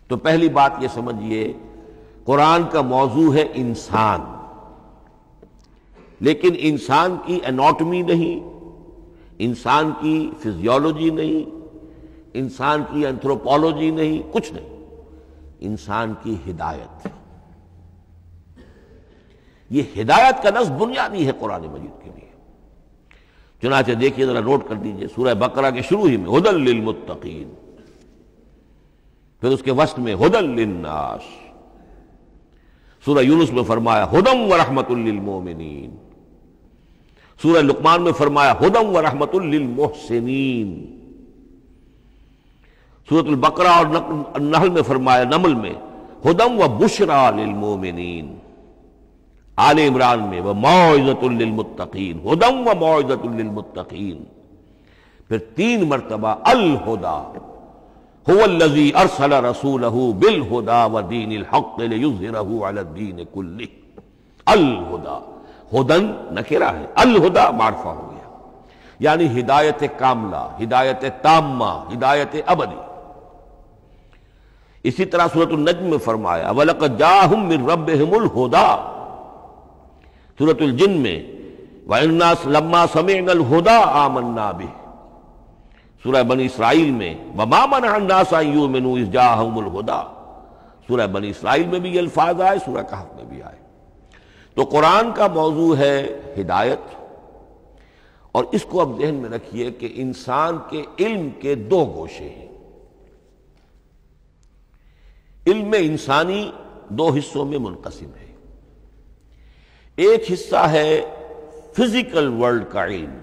تو پہلی بات یہ سمجھیے، قرآن کا موضوع ہے انسان، لیکن انسان کی اناٹمی نہیں، انسان کی فزیولوجی نہیں، انسان کی انتھروپولوجی نہیں، کچھ نہیں، انسان کی ہدایت۔ یہ ہدایت کا لفظ بنیادی ہے قرآن مجید کے لیے۔ چنانچہ دیکھیے ذرا نوٹ کر دیجئے، سورہ بقرہ کے شروع ہی میں ھدی للمتقین، پھر اس کے وسط میں ھدی للناس، سورہ یونس میں فرمایا ھدی ورحمۃ للمؤمنین، سورہ لقمان میں فرمایا ھدی ورحمۃ للمحسنین، سورۃ البقرہ اور النحل میں فرمایا، نمل میں ھدی وبشریٰ للمؤمنین، آل عمران میں وموعظۃ للمتقین، ھدی وموعظۃ للمتقین، پھر 3 مرتبہ الہدی هو الذی ارسل رسولہ بالہدی ودین الحق لیظہرہ علی الدین کلہ۔ الہدی، ہدن نکرہ ہے، الہدی معرفہ ہو گیا، یعنی ہدایت کاملہ، ہدایت تامہ، ہدایت ابدی۔ اسی طرح سورۃ النجم میں فرمایا وَلَقَدْ جَاءَهُم مِّن رَّبِّهِمُ الْهُدَىٰ، سورۃ الجن میں وَإِنَّا لَمَّا سَمِعْنَا الْهُدَىٰ آمَنَّا بِهِ، سورہ بنی اسرائیل میں وَمَا مَنَعَ النَّاسَ أَن يُؤْمِنُوا إِذْ جَاءَهُمُ الْهُدَىٰ، سورہ بنی اسرائیل میں بھی یہ الفاظ آئے، سورہ کہف میں بھی آئے۔ تو قرآن کا موضوع ہے ہدایت، اور اس کو اب ذہن میں رکھیے کہ انسان کے علم کے 2 گوشے ہیں۔ علم انسانی 2 حصوں میں منقسم ہے، ایک حصہ ہے فزیکل ورلڈ کا علم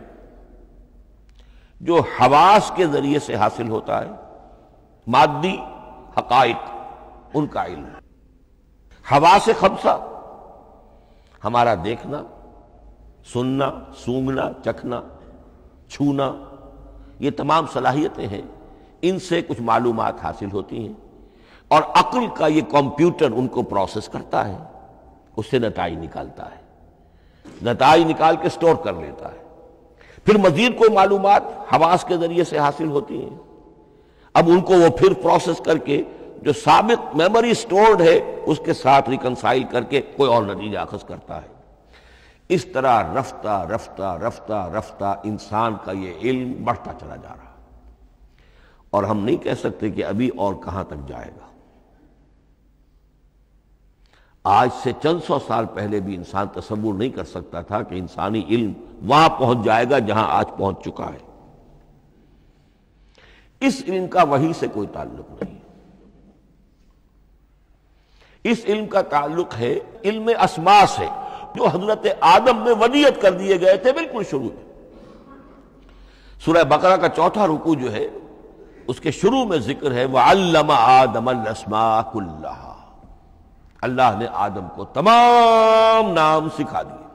جو حواس کے ذریعے سے حاصل ہوتا ہے، مادی حقائق ان کا علم۔ حواس خمسہ، ہمارا دیکھنا، سننا، سونگھنا، چکھنا، چھونا، یہ تمام صلاحیتیں ہیں، ان سے کچھ معلومات حاصل ہوتی ہیں، اور عقل کا یہ کمپیوٹر ان کو پروسیس کرتا ہے، اس سے نتائج نکالتا ہے، نتائج نکال کے سٹور کر لیتا ہے۔ پھر مزید کوئی معلومات حواس کے ذریعے سے حاصل ہوتی ہیں، اب ان کو وہ پھر پروسیس کر کے جو سابق میموری سٹورڈ ہے اس کے ساتھ ریکنسائل کر کے کوئی اور نتیجہ اخذ کرتا ہے۔ اس طرح رفتہ رفتہ رفتہ رفتہ انسان کا یہ علم بڑھتا چلا جا رہا، اور ہم نہیں کہہ سکتے کہ ابھی اور کہاں تک جائے گا۔ آج سے چند سو سال پہلے بھی انسان تصور نہیں کر سکتا تھا کہ انسانی علم وہاں پہنچ جائے گا جہاں آج پہنچ چکا ہے۔ اس علم کا وحی سے کوئی تعلق نہیں، اس علم کا تعلق ہے علم اسماء سے، جو حضرت آدم میں ودیعت کر دیے گئے تھے بالکل شروع میں۔ سورہ بقرہ کا 4تھا رکوع جو ہے اس کے شروع میں ذکر ہے وَعَلَّمَ آدَمَ الْأَسْمَاءَ كُلَّهَا، اللہ نے آدم کو تمام نام سکھا دیے،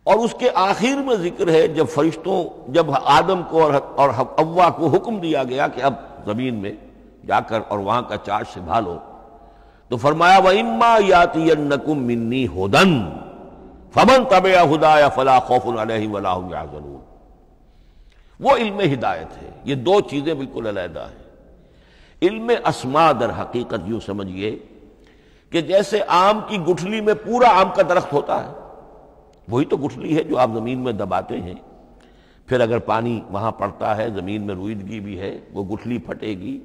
اور اس کے آخر میں ذکر ہے جب آدم کو اور حوا کو حکم دیا گیا کہ اب زمین میں جا کر اور وہاں کا چارج سنبھالو، تو فرمایا وَإِمَّا يَأْتِيَنَّكُم مِّنِّي هُدًى فَمَن تَبِعَ هُدَايَ فَلَا خَوْفٌ عَلَيْهِمْ وَلَا هُمْ يَحْزَنُونَ۔ وہ علم ہدایت ہے، یہ دو چیزیں بالکل علیحدہ ہیں۔ علم اسماء در حقیقت یوں سمجھیے کہ جیسے آم کی گٹھلی میں پورا آم کا درخت ہوتا ہے، وہی تو گٹھلی ہے جو آپ زمین میں دباتے ہیں، پھر اگر پانی وہاں پڑتا ہے، زمین میں روئیدگی بھی ہے، وہ گٹھلی پھٹے گی،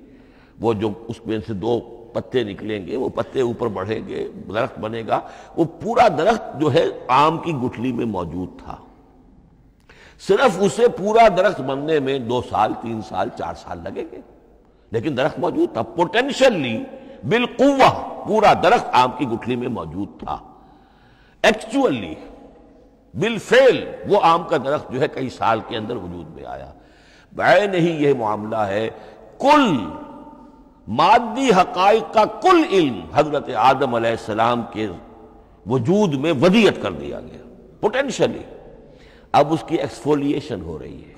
وہ جو اس میں سے دو پتے نکلیں گے، وہ پتے اوپر بڑھیں گے، درخت بنے گا۔ وہ پورا درخت جو ہے آم کی گٹھلی میں موجود تھا، صرف اسے پورا درخت بننے میں 2 سال 3 سال 4 سال لگیں گے، لیکن درخت موجود تھا، پوٹینشلی بالقوہ پورا درخت آم کی گٹھلی میں موجود تھا۔ ایکچولی بالفعل وہ آم کا درخت جو ہے کئی سال کے اندر وجود میں آیا۔ بعین ہی یہ معاملہ ہے، کل مادی حقائق کا کل علم حضرت آدم علیہ السلام کے وجود میں ودیعت کر دیا گیا پوٹینشلی۔ اب اس کی ایکسفولیشن ہو رہی ہے،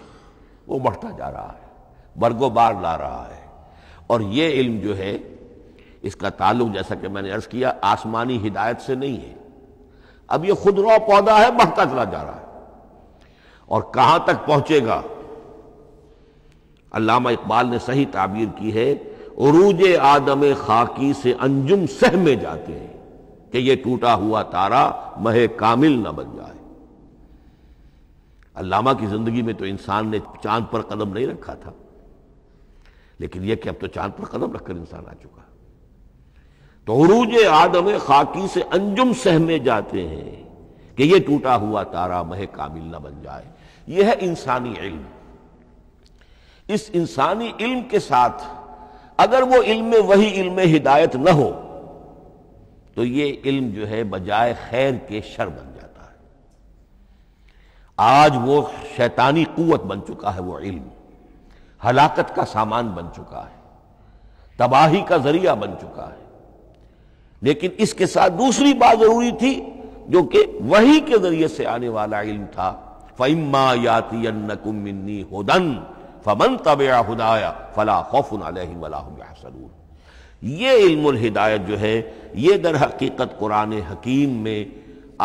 وہ بڑھتا جا رہا ہے، برگ و بار لا رہا ہے، اور یہ علم جو ہے اس کا تعلق جیسا کہ میں نے عرض کیا آسمانی ہدایت سے نہیں ہے۔ اب یہ خود رو پودا ہے، بڑھتا چلا جا رہا ہے، اور کہاں تک پہنچے گا؟ علامہ اقبال نے صحیح تعبیر کی ہے، عروج آدم خاکی سے انجم سہمے جاتے ہیں کہ یہ ٹوٹا ہوا تارا مہ کامل نہ بن جائے۔ علامہ کی زندگی میں تو انسان نے چاند پر قدم نہیں رکھا تھا، لیکن یہ کہ اب تو چاند پر قدم رکھ کر انسان آ چکا۔ تو عروج آدم خاکی سے انجم سہمے جاتے ہیں کہ یہ ٹوٹا ہوا تارا مہ کامل نہ بن جائے۔ یہ ہے انسانی علم۔ اس انسانی علم کے ساتھ اگر وہ علم وہی علم ہدایت نہ ہو تو یہ علم جو ہے بجائے خیر کے شر بن جاتا ہے۔ آج وہ شیطانی قوت بن چکا ہے، وہ علم ہلاکت کا سامان بن چکا ہے، تباہی کا ذریعہ بن چکا ہے۔ لیکن اس کے ساتھ دوسری بات ضروری تھی جو کہ وحی کے ذریعے سے آنے والا علم تھا، فَإِمَّا يَأْتِيَنَّكُم مِّنِّي هُدًى فَمَن تَبِعَ هُدَايَ فَلَا خَوْفٌ عَلَيْهِمْ وَلَا هُمْ يَحْزَنُونَ۔ یہ علم الہدایت جو ہے یہ در حقیقت قرآن حکیم میں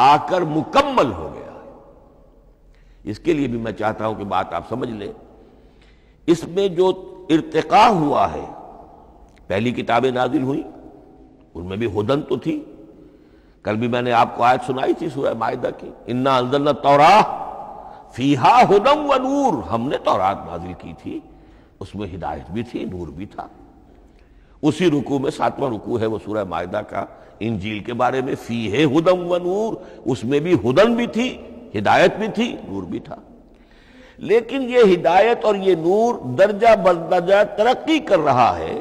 آ کر مکمل ہو گیا ہے۔ اس کے لیے بھی میں چاہتا ہوں کہ بات آپ سمجھ لیں، اس میں جو ارتقاء ہوا ہے، پہلی کتابیں نازل ہوئیں ان میں بھی ہدن تو تھی۔ کل بھی میں نے آپ کو آیت سنائی تھی سورہ مائدہ کی، انا انزلنا التوراۃ فیہا ھدی و نور، ہم نے تورات نازل کی تھی، اس میں ہدایت بھی تھی، نور بھی تھا۔ اسی رکوع میں 7واں رکوع ہے وہ سورہ مائدہ کا، انجیل کے بارے میں، فیہ ھدی و نور، اس میں بھی ہدن بھی تھی، ہدایت بھی تھی، نور بھی تھا۔ لیکن یہ ہدایت اور یہ نور درجہ بدرجہ ترقی کر رہا ہے،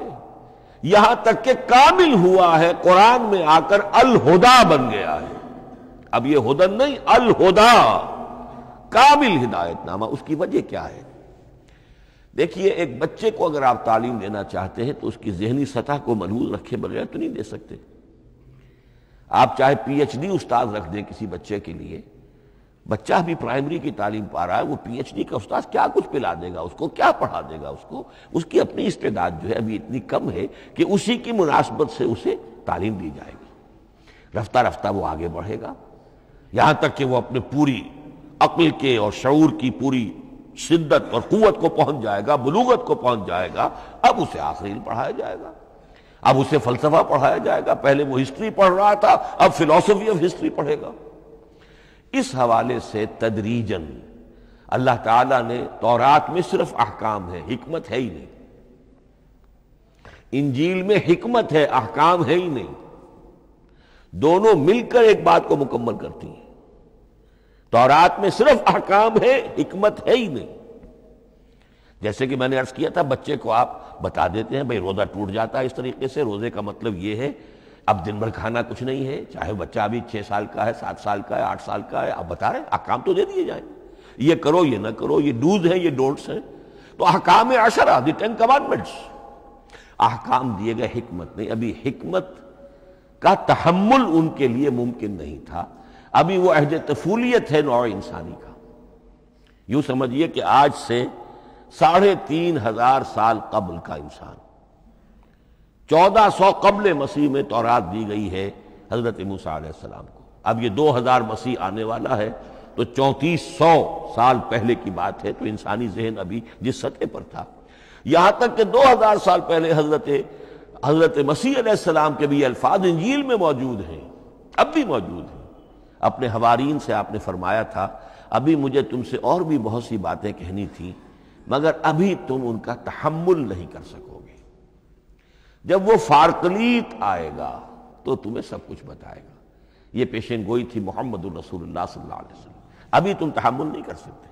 یہاں تک کہ کامل ہوا ہے، قرآن میں آ کر الہدا بن گیا ہے۔ اب یہ ہدن نہیں، الہدا، کامل ہدایت نامہ۔ اس کی وجہ کیا ہے؟ دیکھیے، ایک بچے کو اگر آپ تعلیم دینا چاہتے ہیں تو اس کی ذہنی سطح کو محفوظ رکھے بغیر تو نہیں دے سکتے۔ آپ چاہے پی ایچ ڈی استاد رکھ دیں کسی بچے کے لیے، بچہ بھی پرائمری کی تعلیم پا رہا ہے، وہ پی ایچ ڈی کا استاد کیا کچھ پلا دے گا اس کو، کیا پڑھا دے گا اس کو؟ اس کی اپنی استعداد جو ہے ابھی اتنی کم ہے کہ اسی کی مناسبت سے اسے تعلیم دی جائے گی، رفتہ رفتہ وہ آگے بڑھے گا، یہاں تک کہ وہ اپنے پوری عقل کے اور شعور کی پوری شدت اور قوت کو پہنچ جائے گا، بلوغت کو پہنچ جائے گا۔ اب اسے آخری علم پڑھایا جائے گا، اب اسے فلسفہ پڑھایا جائے گا، پہلے وہ ہسٹری پڑھ رہا تھا، اب فلسفی آف ہسٹری پڑھے گا۔ اس حوالے سے تدریجاً اللہ تعالیٰ نے تورات میں صرف احکام ہے، حکمت ہے ہی نہیں، انجیل میں حکمت ہے، احکام ہے ہی نہیں، دونوں مل کر ایک بات کو مکمل کرتی ہیں۔ تورات میں صرف احکام ہے، حکمت ہے ہی نہیں۔ جیسے کہ میں نے عرض کیا تھا، بچے کو آپ بتا دیتے ہیں بھئی روزہ ٹوٹ جاتا ہے اس طریقے سے، روزے کا مطلب یہ ہے اب دن بھر کھانا کچھ نہیں ہے، چاہے بچہ ابھی 6 سال کا ہے، 7 سال کا ہے، 8 سال کا ہے، آپ بتا رہے ہیں احکام تو دے دیے جائیں، یہ کرو یہ نہ کرو، یہ ڈوز ہیں یہ ڈونٹس ہیں۔ تو احکام عشرہ، دی 10 کمانڈمنٹس، احکام دیے گئے، حکمت نہیں۔ ابھی حکمت کا تحمل ان کے لیے ممکن نہیں تھا، ابھی وہ عہد طفولیت ہے نوع انسانی کا۔ یوں سمجھیے کہ آج سے 3500 سال قبل کا انسان، 1400 قبل مسیح میں تورات دی گئی ہے حضرت موسیٰ علیہ السلام کو۔ اب یہ 2000 مسیح آنے والا ہے تو 3400 سال پہلے کی بات ہے، تو انسانی ذہن ابھی جس سطح پر تھا، یہاں تک کہ 2000 سال پہلے حضرت مسیح علیہ السلام کے بھی یہ الفاظ انجیل میں موجود ہیں، اب بھی موجود ہیں۔ اپنے حوارین سے آپ نے فرمایا تھا ابھی مجھے تم سے اور بھی بہت سی باتیں کہنی تھیں، مگر ابھی تم ان کا تحمل نہیں کر سکو گے، جب وہ فارقلیت آئے گا تو تمہیں سب کچھ بتائے گا۔ یہ پیشن گوئی تھی محمد الرسول اللہ صلی اللہ علیہ وسلم۔ ابھی تم تحمل نہیں کر سکتے،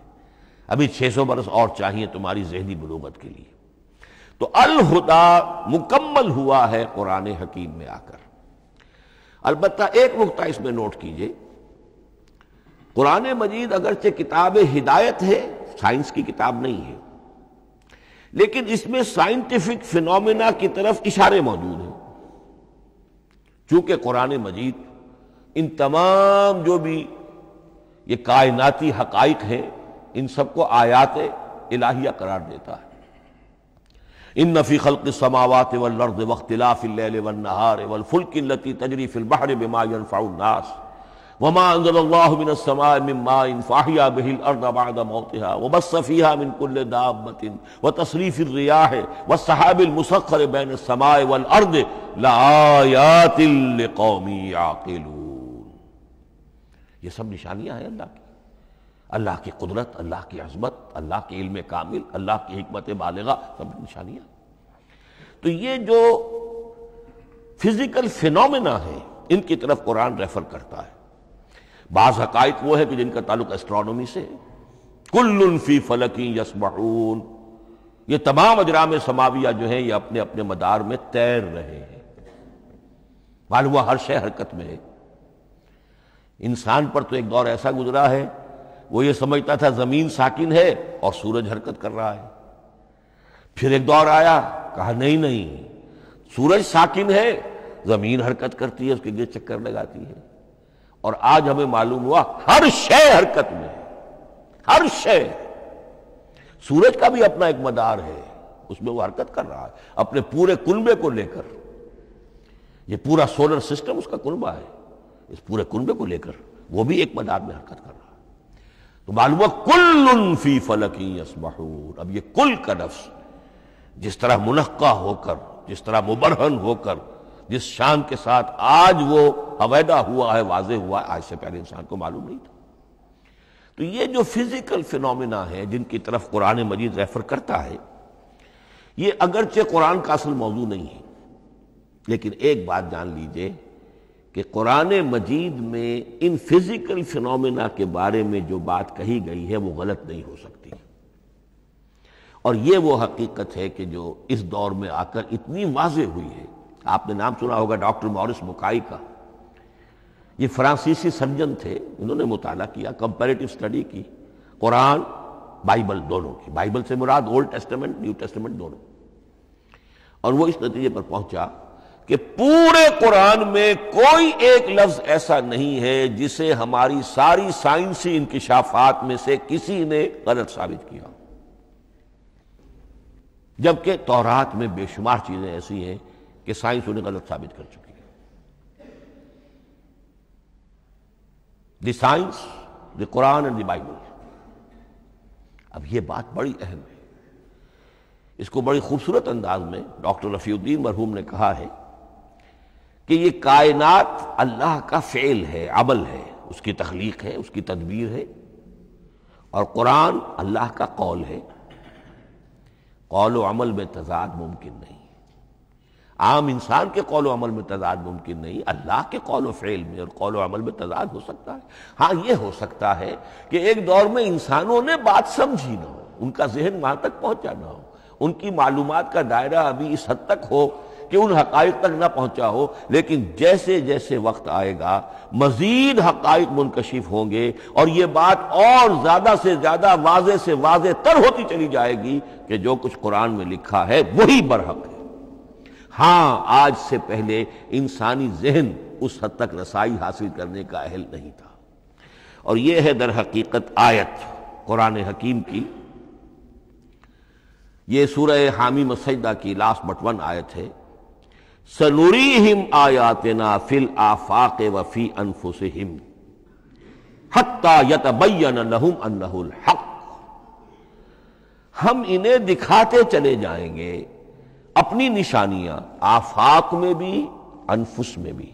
ابھی 600 برس اور چاہیے تمہاری ذہنی بلوغت کے لیے۔ تو الہدا مکمل ہوا ہے قرآن حکیم میں آ کر۔ البتہ ایک نقطہ اس میں نوٹ کیجئے، قرآن مجید اگرچہ کتاب ہدایت ہے، سائنس کی کتاب نہیں ہے، لیکن اس میں سائنٹیفک فینومینا کی طرف اشارے موجود ہیں۔ چونکہ قرآن مجید ان تمام جو بھی یہ کائناتی حقائق ہیں ان سب کو آیات الہیہ قرار دیتا ہے۔ ان فی خلق السماوات والارض واختلاف اللیل والنہار والفلک التی تجری فی البحر بما ينفع الناس وما انزل اللہ من السماء من ماء فاحیا بہ الارض بعد موتها وبث فیہا من کل دابۃ وتصریف الریاح والسحاب المسخر بین السماء والارض لآیات لقوم یعقلون۔ یہ سب نشانیاں ہیں اللہ کی قدرت، اللہ کی عظمت، اللہ کے علم کامل، اللہ کی حکمت بالغہ، سب نشانیاں۔ تو یہ جو فزیکل فینومینا ہے ان کی طرف قرآن ریفر کرتا ہے۔ بعض حقائق وہ ہے کہ جن کا تعلق اسٹرانومی سے ہے، کل فی فلک یسبحون، یہ تمام اجرام سماویہ جو ہیں یہ اپنے اپنے مدار میں تیر رہے ہیں، معلوم ہوا ہر شے حرکت میں ہے۔ انسان پر تو ایک دور ایسا گزرا ہے وہ یہ سمجھتا تھا زمین ساکن ہے اور سورج حرکت کر رہا ہے، پھر ایک دور آیا کہا نہیں سورج ساکن ہے، زمین حرکت کرتی ہے، اس کے گرد چکر لگاتی ہے، اور آج ہمیں معلوم ہوا ہر شے حرکت میں ہے، ہر شے۔ سورج کا بھی اپنا ایک مدار ہے، اس میں وہ حرکت کر رہا ہے اپنے پورے کنبے کو لے کر۔ یہ پورا سولر سسٹم اس کا کنبہ ہے، اس پورے کنبے کو لے کر وہ بھی ایک مدار میں حرکت کر رہا ہے۔ تو معلوم کل فی فلک یسبحون۔ اب یہ کل کا لفظ جس طرح منقع ہو کر، جس طرح مبرہن ہو کر، جس شان کے ساتھ آج وہ عویدہ ہوا ہے، واضح ہوا ہے، آج سے پہلے انسان کو معلوم نہیں تھا۔ تو یہ جو فزیکل فینومینا ہے جن کی طرف قرآن مجید ریفر کرتا ہے، یہ اگرچہ قرآن کا اصل موضوع نہیں ہے، لیکن ایک بات جان لیجئے کہ قرآن مجید میں ان فزیکل فینومینا کے بارے میں جو بات کہی گئی ہے وہ غلط نہیں ہو سکتی، اور یہ وہ حقیقت ہے کہ جو اس دور میں آ کر اتنی واضح ہوئی ہے۔ آپ نے نام سنا ہوگا ڈاکٹر مورس بکائی کا، یہ فرانسیسی سرجن تھے، انہوں نے مطالعہ کیا، کمپیریٹو اسٹڈی کی قرآن بائبل دونوں کی، بائبل سے مراد اولڈ ٹیسٹمنٹ نیو ٹیسٹمنٹ دونوں، اور وہ اس نتیجے پر پہنچا کہ پورے قرآن میں کوئی ایک لفظ ایسا نہیں ہے جسے ہماری ساری سائنسی انکشافات میں سے کسی نے غلط ثابت کیا، جبکہ تورات میں بے شمار چیزیں ایسی ہیں کہ سائنس انہیں غلط ثابت کر چکی ہے۔ The science, the Quran and the Bible. اب یہ بات بڑی اہم ہے، اس کو بڑی خوبصورت انداز میں ڈاکٹر رفیع الدین مرحوم نے کہا ہے کہ یہ کائنات اللہ کا فعل ہے، عمل ہے، اس کی تخلیق ہے، اس کی تدبیر ہے، اور قرآن اللہ کا قول ہے۔ قول و عمل میں تضاد ممکن نہیں، عام انسان کے قول و عمل میں تضاد ممکن نہیں، اللہ کے قول و فعل میں اور قول و عمل میں تضاد ہو سکتا ہے۔ ہاں یہ ہو سکتا ہے کہ ایک دور میں انسانوں نے بات سمجھی نہ ہو، ان کا ذہن وہاں تک پہنچا نہ ہو، ان کی معلومات کا دائرہ ابھی اس حد تک ہو کہ ان حقائق تک نہ پہنچا ہو، لیکن جیسے جیسے وقت آئے گا مزید حقائق منکشف ہوں گے، اور یہ بات اور زیادہ سے زیادہ واضح سے واضح تر ہوتی چلی جائے گی کہ جو کچھ قرآن میں لکھا ہے وہی برحق ہے۔ ہاں آج سے پہلے انسانی ذہن اس حد تک رسائی حاصل کرنے کا اہل نہیں تھا۔ اور یہ ہے در حقیقت آیت قرآن حکیم کی، یہ سورہ حامیم السجدہ کی لاسٹ بٹ ون آیت ہے، سنریہم آیاتنا فی الآفاق وفی انفسہم حتی یتبین لہم انہ الحق، ہم انہیں دکھاتے چلے جائیں گے اپنی نشانیاں آفاق میں بھی انفس میں بھی،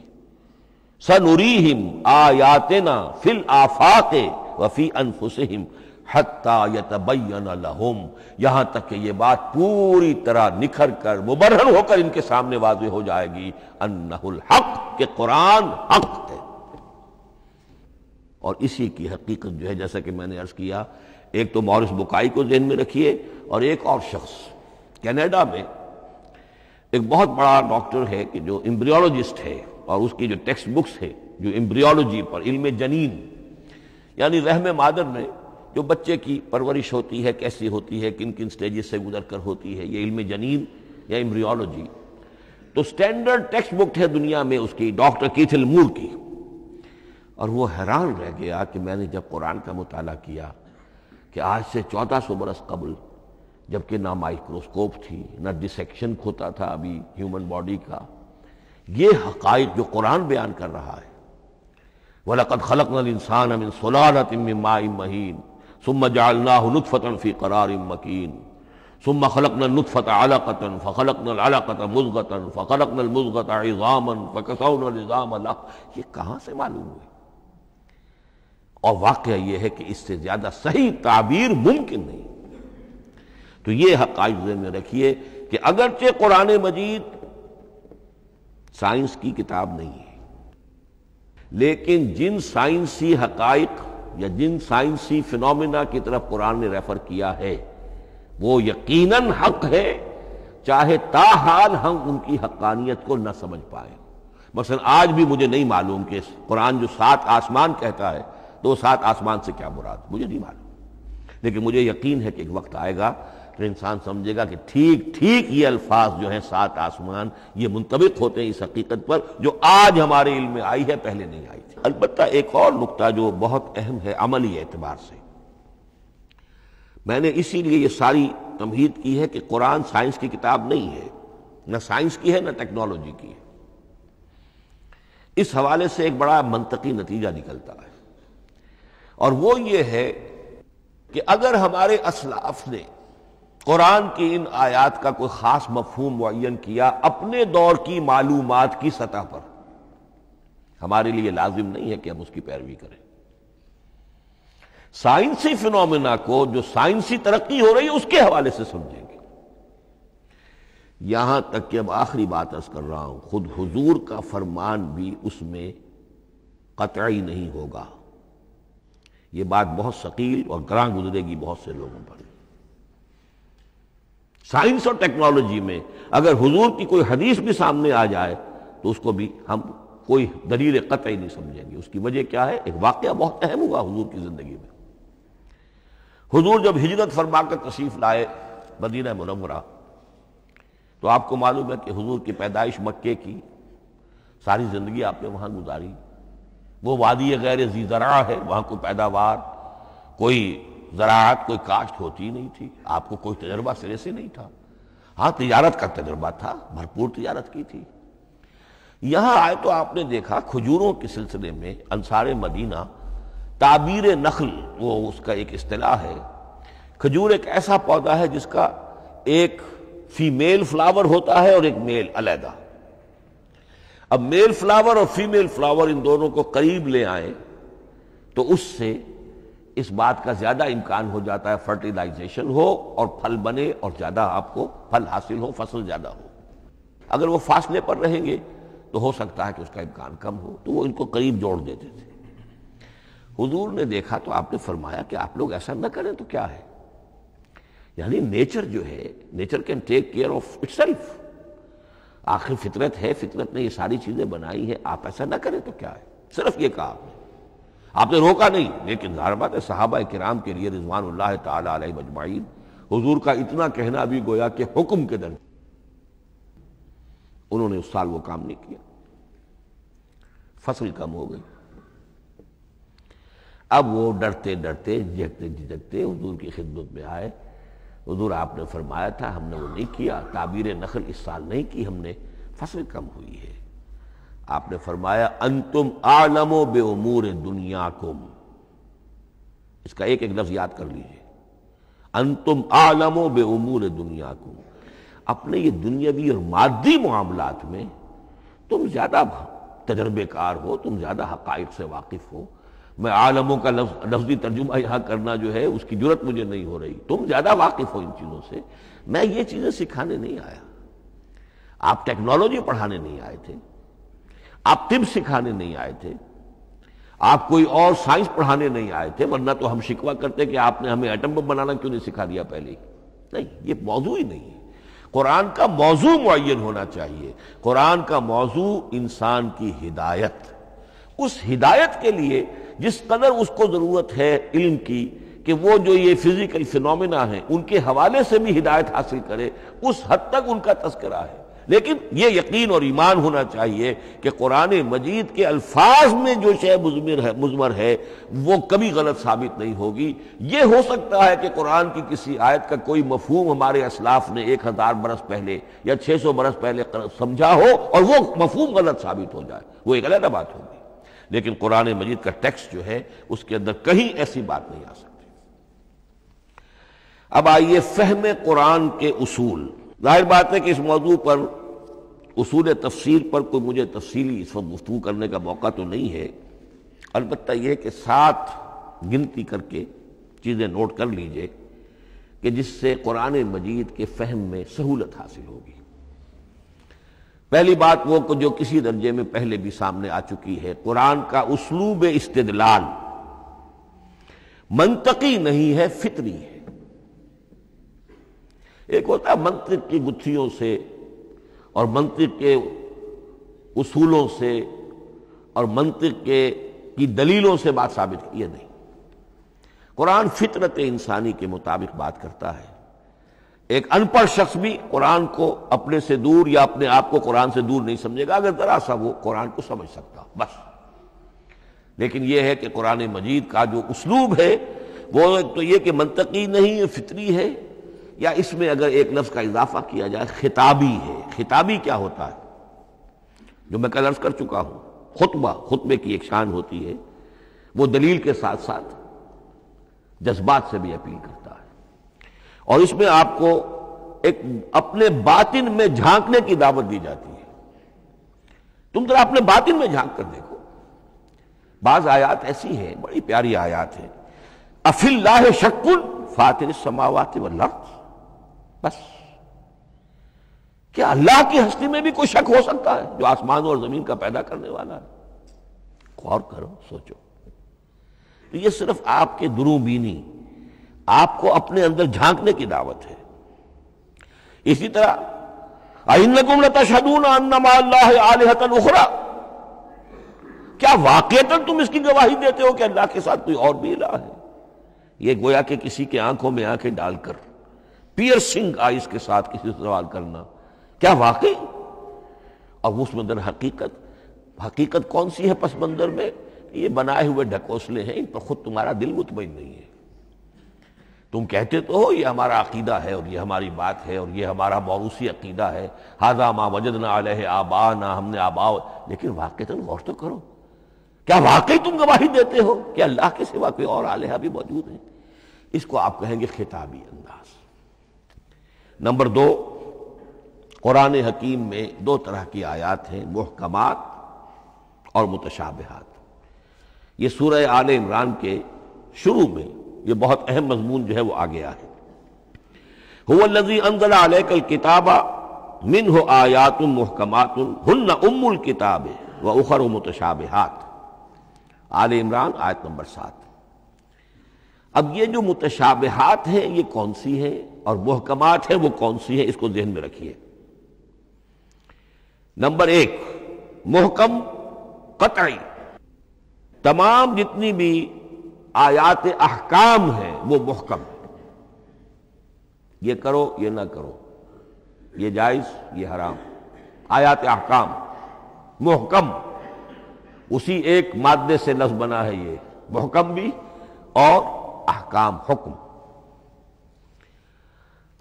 سنریہم آیاتنا فی الآفاق وفی انفسہم حتی یتبین لہم، یہاں تک کہ یہ بات پوری طرح نکھر کر مبرہن ہو کر ان کے سامنے واضح ہو جائے گی انہ الحق، کہ قرآن حق ہے۔ اور اسی کی حقیقت جو ہے جیسا کہ میں نے عرض کیا، ایک تو مورس بکائی کو ذہن میں رکھیے، اور ایک اور شخص کینیڈا میں ایک بہت بڑا ڈاکٹر ہے کہ جو ایمبریولوجسٹ ہے، اور اس کی جو ٹیکسٹ بکس ہے جو ایمبریولوجی پر، علم جنین یعنی رحم مادر میں جو بچے کی پرورش ہوتی ہے کیسی ہوتی ہے، کن کن سٹیجز سے گزر کر ہوتی ہے، یہ علم جنین یا ایمبریولوجی، تو سٹینڈرڈ ٹیکسٹ بک ہے دنیا میں اس کی، ڈاکٹر کیتھل مور کی۔ اور وہ حیران رہ گیا کہ میں نے جب قرآن کا مطالعہ کیا کہ آج سے 1400 برس قبل، جبکہ نہ مائکروسکوپ تھی نہ ڈسیکشن ہوتا تھا ابھی ہیومن باڈی کا، یہ حقائق جو قرآن بیان کر رہا ہے، وَلَقَدْ خَلَقْنَا الْإِنسَانَ مِنْ صُلَالَةٍ مِّن مَّاءٍ مَّهِينٍ ثُمَّ جَعَلْنَاهُ نُطْفَةً فِي قَرَارٍ مَّكِينٍ ثُمَّ خَلَقْنَا النُّطْفَةَ عَلَقَةً فَخَلَقْنَا الْعَلَقَةَ مُضْغَةً فَخَلَقْنَا الْمُضْغَةَ عِظَامًا فَكَسَوْنَا الْعِظَامَ لَحْمًا، یہ کہاں سے معلوم ہوئے؟ اور واقعہ یہ ہے کہ اس سے زیادہ صحیح تعبیر ممکن نہیں۔ تو یہ حقائق ذہن میں رکھیے کہ اگرچہ قرآن مجید سائنس کی کتاب نہیں ہے، لیکن جن سائنسی حقائق یا جن سائنسی فینومینا کی طرف قرآن نے ریفر کیا ہے وہ یقیناً حق ہے، چاہے تاحال ہم ان کی حقانیت کو نہ سمجھ پائیں۔ مثلا آج بھی مجھے نہیں معلوم کہ قرآن جو 7 آسمان کہتا ہے تو 7 آسمان سے کیا مراد، مجھے نہیں معلوم، لیکن مجھے یقین ہے کہ ایک وقت آئے گا کہ انسان سمجھے گا کہ ٹھیک ٹھیک یہ الفاظ جو ہیں 7 آسمان یہ منطبق ہوتے ہیں اس حقیقت پر جو آج ہمارے علم میں آئی ہے، پہلے نہیں آئی تھی۔ البتہ ایک اور نقطہ جو بہت اہم ہے عملی اعتبار سے، میں نے اسی لیے یہ ساری تمہید کی ہے کہ قرآن سائنس کی کتاب نہیں ہے، نہ سائنس کی ہے نہ ٹیکنالوجی کی ہے۔ اس حوالے سے ایک بڑا منطقی نتیجہ نکلتا ہے، اور وہ یہ ہے کہ اگر ہمارے اسلاف نے قرآن کی ان آیات کا کوئی خاص مفہوم معین کیا اپنے دور کی معلومات کی سطح پر، ہمارے لیے لازم نہیں ہے کہ ہم اس کی پیروی کریں۔ سائنسی فینومینا کو جو سائنسی ترقی ہو رہی ہے اس کے حوالے سے سمجھیں گے۔ یہاں تک کہ اب آخری بات عرض کر رہا ہوں، خود حضور کا فرمان بھی اس میں قطعی نہیں ہوگا۔ یہ بات بہت ثقیل اور گراں گزرے گی بہت سے لوگوں پر۔ سائنس اور ٹیکنالوجی میں اگر حضور کی کوئی حدیث بھی سامنے آ جائے تو اس کو بھی ہم کوئی دلیل قطعی نہیں سمجھیں گے۔ اس کی وجہ کیا ہے؟ ایک واقعہ بہت اہم ہوا حضور کی زندگی میں۔ حضور جب ہجرت فرما کر تشریف لائے مدینہ منورہ تو آپ کو معلوم ہے کہ حضور کی پیدائش مکے کی، ساری زندگی آپ نے وہاں گزاری۔ وہ وادی غیر ذی زرع ہے، وہاں کوئی پیداوار، کوئی زراعت، کوئی کاشت ہوتی نہیں تھی، آپ کو کوئی تجربہ سرے سے نہیں تھا۔ ہاں تجارت کا تجربہ تھا، بھرپور تجارت کی تھی۔ یہاں آئے تو آپ نے دیکھا کھجوروں کے سلسلے میں انصار مدینہ تعبیر نخل، وہ اس کا ایک اصطلاح ہے۔ کھجور ایک ایسا پودا ہے جس کا ایک فیمیل فلاور ہوتا ہے اور ایک میل علیحدہ۔ اب میل فلاور اور فیمیل فلاور ان دونوں کو قریب لے آئیں تو اس سے اس بات کا زیادہ امکان ہو جاتا ہے فرٹیلائزیشن ہو اور پھل بنے اور زیادہ آپ کو پھل حاصل ہو، فصل زیادہ ہو۔ اگر وہ فاصلے پر رہیں گے تو ہو سکتا ہے کہ اس کا امکان کم ہو، تو وہ ان کو قریب جوڑ دیتے تھے۔ حضور نے دیکھا تو آپ نے فرمایا کہ آپ لوگ ایسا نہ کریں تو کیا ہے، یعنی نیچر جو ہے، nature can take care of it self, آخر فطرت ہے، فطرت نے یہ ساری چیزیں بنائی ہیں، آپ ایسا نہ کریں تو کیا ہے۔ صرف یہ کہا آپ نے روکا نہیں، لیکن ظاہر بات ہے صحابہ کرام کے لیے رضوان اللہ تعالی علیہ اجمعین حضور کا اتنا کہنا بھی گویا کہ حکم کے درمیان۔ انہوں نے اس سال وہ کام نہیں کیا، فصل کم ہو گئی۔ اب وہ ڈرتے ڈرتے جھجکتے جھجکتے حضور کی خدمت میں آئے۔ حضور آپ نے فرمایا تھا ہم نے وہ نہیں کیا، تعبیر نخل اس سال نہیں کی ہم نے، فصل کم ہوئی ہے۔ آپ نے فرمایا انتم اعلم بامور دنیاکم، اس کا ایک ایک لفظ یاد کر لیجئے، انتم اعلم بامور دنیاکم، اپنے یہ دنیاوی اور مادی معاملات میں تم زیادہ تجربے کار ہو، تم زیادہ حقائق سے واقف ہو۔ میں عالموں کا لفظی ترجمہ یہاں کرنا جو ہے اس کی جرت مجھے نہیں ہو رہی، تم زیادہ واقف ہو ان چیزوں سے، میں یہ چیزیں سکھانے نہیں آیا۔ آپ ٹیکنالوجی پڑھانے نہیں آئے تھے، آپ طب سکھانے نہیں آئے تھے، آپ کوئی اور سائنس پڑھانے نہیں آئے تھے، ورنہ تو ہم شکوہ کرتے کہ آپ نے ہمیں ایٹم بم بنانا کیوں نہیں سکھا دیا پہلے ہی۔ نہیں، یہ موضوع ہی نہیں ہے۔ قرآن کا موضوع معین ہونا چاہیے۔ قرآن کا موضوع انسان کی ہدایت، اس ہدایت کے لیے جس قدر اس کو ضرورت ہے علم کی کہ وہ جو یہ فزیکل فینومینا ہیں ان کے حوالے سے بھی ہدایت حاصل کرے، اس حد تک ان کا تذکرہ ہے۔ لیکن یہ یقین اور ایمان ہونا چاہیے کہ قرآن مجید کے الفاظ میں جو شے مضمر ہے وہ کبھی غلط ثابت نہیں ہوگی۔ یہ ہو سکتا ہے کہ قرآن کی کسی آیت کا کوئی مفہوم ہمارے اسلاف نے 1000 برس پہلے یا 600 برس پہلے سمجھا ہو اور وہ مفہوم غلط ثابت ہو جائے، وہ ایک علیحدہ بات ہوگی، لیکن قرآن مجید کا ٹیکسٹ جو ہے اس کے اندر کہیں ایسی بات نہیں آ سکتی۔ اب آئیے فہم قرآن کے اصول۔ ظاہر بات ہے کہ اس موضوع پر اصول تفسیر پر کوئی مجھے تفصیلی اس وقت گفتگو کرنے کا موقع تو نہیں ہے، البتہ یہ کہ 7 گنتی کر کے چیزیں نوٹ کر لیجئے کہ جس سے قرآن مجید کے فہم میں سہولت حاصل ہوگی۔ پہلی بات وہ جو کسی درجے میں پہلے بھی سامنے آ چکی ہے، قرآن کا اسلوب استدلال منطقی نہیں ہے، فطری ہے۔ ایک ہوتا ہے منطق کی گتھیوں سے اور منطق کے اصولوں سے اور منطق کی دلیلوں سے بات ثابت کی، یہ نہیں۔ قرآن فطرت انسانی کے مطابق بات کرتا ہے۔ ایک ان پڑھ شخص بھی قرآن کو اپنے سے دور یا اپنے آپ کو قرآن سے دور نہیں سمجھے گا اگر ذرا سا وہ قرآن کو سمجھ سکتا بس۔ لیکن یہ ہے کہ قرآن مجید کا جو اسلوب ہے وہ ایک تو یہ کہ منطقی نہیں ہے، فطری ہے، یا اس میں اگر ایک لفظ کا اضافہ کیا جائے خطابی ہے۔ خطابی کیا ہوتا ہے؟ جو میں کل عرض کر چکا ہوں، خطبے کی ایک شان ہوتی ہے، وہ دلیل کے ساتھ ساتھ جذبات سے بھی اپیل کرتا ہے، اور اس میں آپ کو ایک اپنے باطن میں جھانکنے کی دعوت دی جاتی ہے۔ تم ذرا اپنے باطن میں جھانک کر دیکھو۔ بعض آیات ایسی ہیں، بڑی پیاری آیات ہیں، افی اللہ شک فاطر السماوات والارض، بس کیا اللہ کی ہستی میں بھی کوئی شک ہو سکتا ہے جو آسمانوں اور زمین کا پیدا کرنے والا ہے؟ غور کرو، سوچو۔ تو یہ صرف آپ کے دروں بینی، آپ کو اپنے اندر جھانکنے کی دعوت ہے۔ اسی طرح اَإِنَّكُمْ لَتَشْهَدُونَ أَنَّ مَعَ اللَّهِ آلِهَةً أُخْرَىٰ، کیا واقعتاً تم اس کی گواہی دیتے ہو کہ اللہ کے ساتھ کوئی اور بھی الہ ہے؟ یہ گویا کہ کسی کے آنکھوں میں آنکھیں ڈال کر پیئرسنگ آئیز کے ساتھ کسی سے سوال کرنا، کیا واقعی؟ اور اس میں در حقیقت کون سی ہے پس منظر میں؟ یہ بنائے ہوئے ڈھکوسلے ہیں، ان پر خود تمہارا دل مطمئن نہیں ہے۔ تم کہتے تو ہو یہ ہمارا عقیدہ ہے اور یہ ہماری بات ہے اور یہ ہمارا موروثی عقیدہ ہے، ھذا ما وجدنا علیہ آباءنا، ہم نے آباء، لیکن واقعتاً غور تو کرو، کیا واقعی تم گواہی دیتے ہو کہ اللہ کے سوا کوئی اور الہ بھی موجود ہے؟ اس کو آپ کہیں گے خطابی انداز۔ نمبر 2، قرآن حکیم میں 2 طرح کی آیات ہیں، محکمات اور متشابہات۔ یہ سورہ آل عمران کے شروع میں یہ بہت اہم مضمون جو ہے وہ آ گیا ہے۔ هو الذی انزل علیک الکتاب منہ آیات محکمات ہن ام الکتاب واخر متشابہات، آل عمران آیت نمبر 7۔ اب یہ جو متشابہات ہیں یہ کون سی ہیں اور محکمات ہیں وہ کون سی ہیں، اس کو ذہن میں رکھیے۔ نمبر 1، محکم قطعی، تمام جتنی بھی آیات احکام ہیں وہ محکم ہیں، یہ کرو یہ نہ کرو، یہ جائز یہ حرام، آیات احکام محکم، اسی ایک مادے سے لفظ بنا ہے یہ، محکم بھی اور احکام حکم۔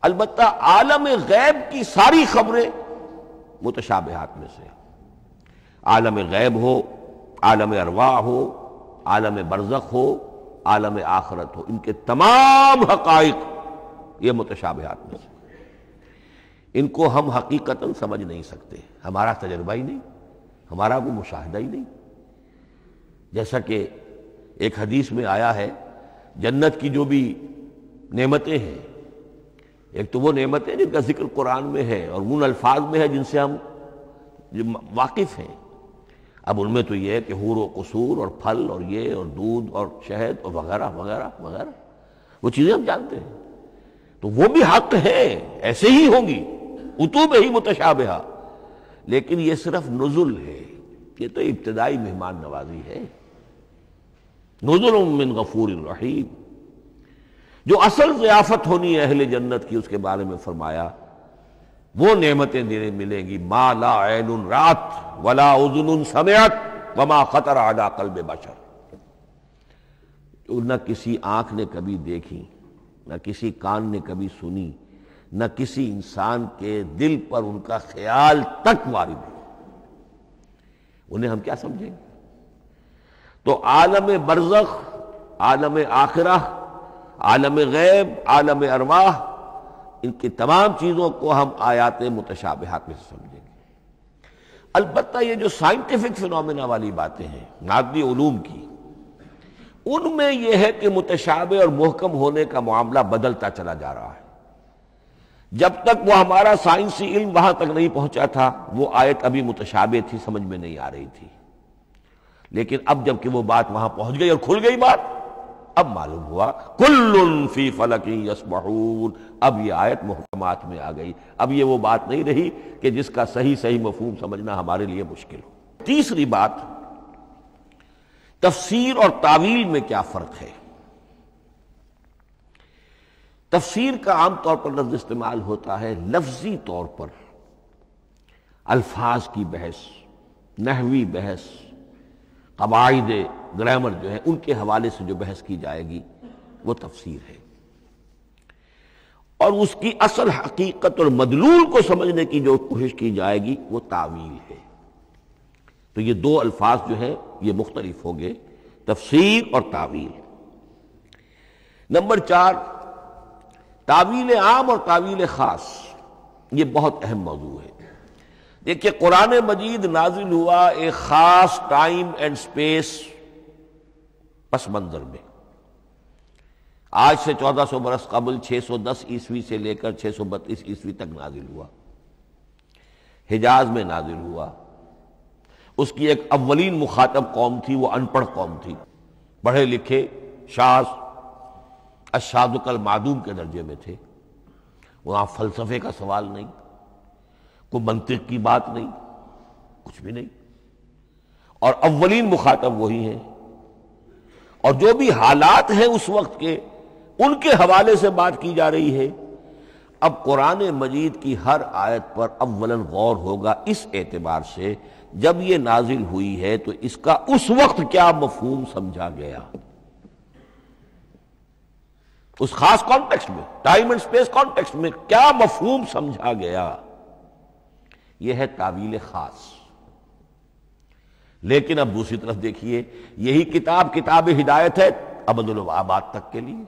البتہ عالم غیب کی ساری خبریں متشابہات میں سے، عالم غیب ہو، عالم ارواح ہو، عالم برزخ ہو، عالم آخرت ہو، ان کے تمام حقائق یہ متشابہات میں سے، ان کو ہم حقیقتاً سمجھ نہیں سکتے، ہمارا تجربہ ہی نہیں، ہمارا کوئی مشاہدہ ہی نہیں۔ جیسا کہ ایک حدیث میں آیا ہے، جنت کی جو بھی نعمتیں ہیں، ایک تو وہ نعمتیں جن کا ذکر قرآن میں ہے اور ان الفاظ میں ہے جن سے ہم واقف ہیں۔ اب ان میں تو یہ ہے کہ حور و قصور اور پھل اور یہ اور دودھ اور شہد اور وغیرہ وغیرہ وغیرہ، وہ چیزیں ہم جانتے ہیں، تو وہ بھی حق ہے، ایسے ہی ہوں گی، اتوب ہی متشابہہ، لیکن یہ صرف نزل ہے، یہ تو ابتدائی مہمان نوازی ہے۔ نزل من غفور رحیم، جو اصل ضیافت ہونی ہے اہل جنت کی، اس کے بارے میں فرمایا وہ نعمتیں دینے ملیں گی، ما لا عین رات ولا اذن سمعت وما خطر علی قلب بشر، جو نہ کسی آنکھ نے کبھی دیکھی، نہ کسی کان نے کبھی سنی، نہ کسی انسان کے دل پر ان کا خیال تک وارد ہو، انہیں ہم کیا سمجھیں گے؟ تو عالم برزخ، عالم آخرہ، عالم غیب، عالم ارواح، ان کی تمام چیزوں کو ہم آیات متشابہات میں سے سمجھیں گے۔ البتہ یہ جو سائنٹیفک فنومینا والی باتیں ہیں مادی علوم کی، ان میں یہ ہے کہ متشابہ اور محکم ہونے کا معاملہ بدلتا چلا جا رہا ہے۔ جب تک وہ ہمارا سائنسی علم وہاں تک نہیں پہنچا تھا، وہ آیت ابھی متشابہ تھی، سمجھ میں نہیں آ رہی تھی، لیکن اب جب کہ وہ بات وہاں پہنچ گئی اور کھل گئی بات، اب معلوم ہوا کل فی فلک یسبحون، اب یہ آیت محکمات میں آ گئی، اب یہ وہ بات نہیں رہی کہ جس کا صحیح مفہوم سمجھنا ہمارے لیے مشکل ہو۔ تیسری بات، تفسیر اور تعویل میں کیا فرق ہے؟ تفسیر کا عام طور پر لفظ استعمال ہوتا ہے لفظی طور پر، الفاظ کی بحث، نحوی بحث، قواعد گرامر جو ہے ان کے حوالے سے جو بحث کی جائے گی وہ تفسیر ہے، اور اس کی اصل حقیقت اور مدلول کو سمجھنے کی جو کوشش کی جائے گی وہ تعویل ہے۔ تو یہ دو الفاظ جو ہیں یہ مختلف ہو گئے، تفسیر اور تعویل۔ نمبر 4، تعویل عام اور تعویل خاص، یہ بہت اہم موضوع ہے۔ دیکھیے قرآن مجید نازل ہوا ایک خاص ٹائم اینڈ سپیس پس منظر میں، آج سے 1400 برس قبل 610 عیسوی سے لے کر 632 عیسوی تک نازل ہوا، حجاز میں نازل ہوا۔ اس کی ایک اولین مخاطب قوم تھی، وہ ان پڑھ قوم تھی، پڑھے لکھے شاذ الشاذ کالمعدوم کے درجے میں تھے، وہاں فلسفے کا سوال نہیں، کوئی منطق کی بات نہیں، کچھ بھی نہیں، اور اولین مخاطب وہی ہیں، اور جو بھی حالات ہیں اس وقت کے ان کے حوالے سے بات کی جا رہی ہے۔ اب قرآن مجید کی ہر آیت پر اولاً غور ہوگا اس اعتبار سے، جب یہ نازل ہوئی ہے تو اس کا اس وقت کیا مفہوم سمجھا گیا، اس خاص کانٹیکسٹ میں، ٹائم اینڈ سپیس کانٹیکسٹ میں کیا مفہوم سمجھا گیا، یہ ہے تعویل خاص۔ لیکن اب دوسری طرف دیکھیے، یہی کتاب ہدایت ہے ابد الآباد تک کے لیے،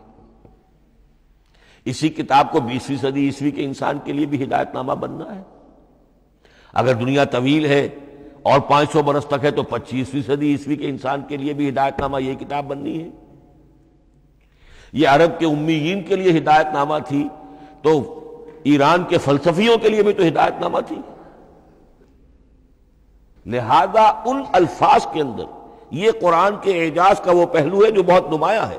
اسی کتاب کو 20ویں صدی عیسوی کے انسان کے لیے بھی ہدایت نامہ بننا ہے۔ اگر دنیا طویل ہے اور 500 برس تک ہے تو 25ویں صدی عیسوی کے انسان کے لیے بھی ہدایت نامہ یہی کتاب بننی ہے۔ یہ عرب کے امیین کے لیے ہدایت نامہ تھی تو ایران کے فلسفیوں کے لیے بھی تو ہدایت نامہ تھی۔ لہذا ان الفاظ کے اندر یہ قرآن کے اعجاز کا وہ پہلو ہے جو بہت نمایاں ہے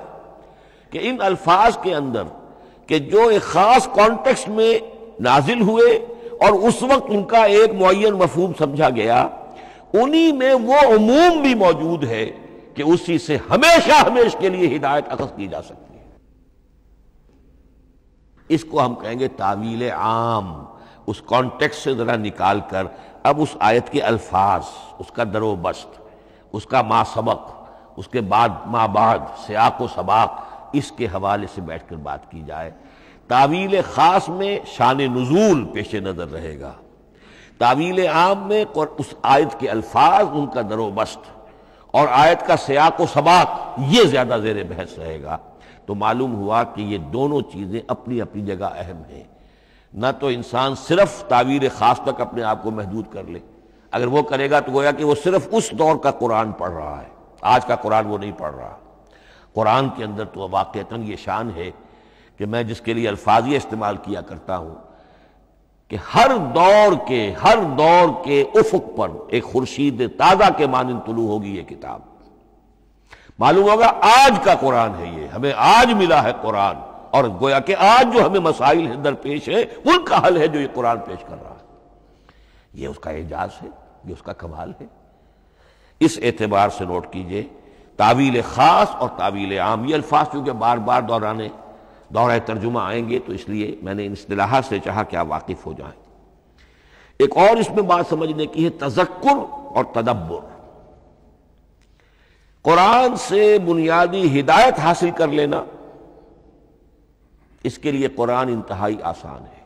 کہ ان الفاظ کے اندر کہ جو ایک خاص کانٹیکسٹ میں نازل ہوئے اور اس وقت ان کا ایک معین مفہوم سمجھا گیا، انہی میں وہ عموم بھی موجود ہے کہ اسی سے ہمیشہ کے لیے ہدایت اخذ کی جا سکتی ہے۔ اس کو ہم کہیں گے تعویل عام، اس کانٹیکس سے ذرا نکال کر اب اس آیت کے الفاظ، اس کا در و بست، اس کا ما سبق، اس کے بعد ما بعد، سیاق و سباق، اس کے حوالے سے بیٹھ کر بات کی جائے۔ تعویل خاص میں شان نزول پیش نظر رہے گا، تعویل عام میں اس آیت کے الفاظ، ان کا در و بست اور آیت کا سیاق و سباق، یہ زیادہ زیر بحث رہے گا۔ تو معلوم ہوا کہ یہ دونوں چیزیں اپنی اپنی جگہ اہم ہیں۔ نہ تو انسان صرف تعویل خاص تک اپنے آپ کو محدود کر لے، اگر وہ کرے گا تو گویا کہ وہ صرف اس دور کا قرآن پڑھ رہا ہے، آج کا قرآن وہ نہیں پڑھ رہا۔ قرآن کے اندر تو واقعتاً یہ شان ہے کہ میں جس کے لیے الفاظ یہ استعمال کیا کرتا ہوں کہ ہر دور کے افق پر ایک خورشید تازہ کے مانند طلوع ہوگی یہ کتاب۔ معلوم ہوگا آج کا قرآن ہے، یہ ہمیں آج ملا ہے قرآن، اور گویا کہ آج جو ہمیں مسائل درپیش ہے ان کا حل ہے جو یہ قرآن پیش کر رہا ہے۔ یہ اس کا اعجاز ہے، یہ اس کا کمال ہے۔ اس اعتبار سے نوٹ کیجئے تعویل خاص اور تعویل عام، یہ الفاظ چونکہ بار بار دورہ ترجمہ آئیں گے تو اس لیے میں نے ان اصطلاحات سے چاہا کہ آپ واقف ہو جائیں۔ ایک اور اس میں بات سمجھنے کی ہے تذکر اور تدبر۔ قرآن سے بنیادی ہدایت حاصل کر لینا، اس کے لیے قرآن انتہائی آسان ہے۔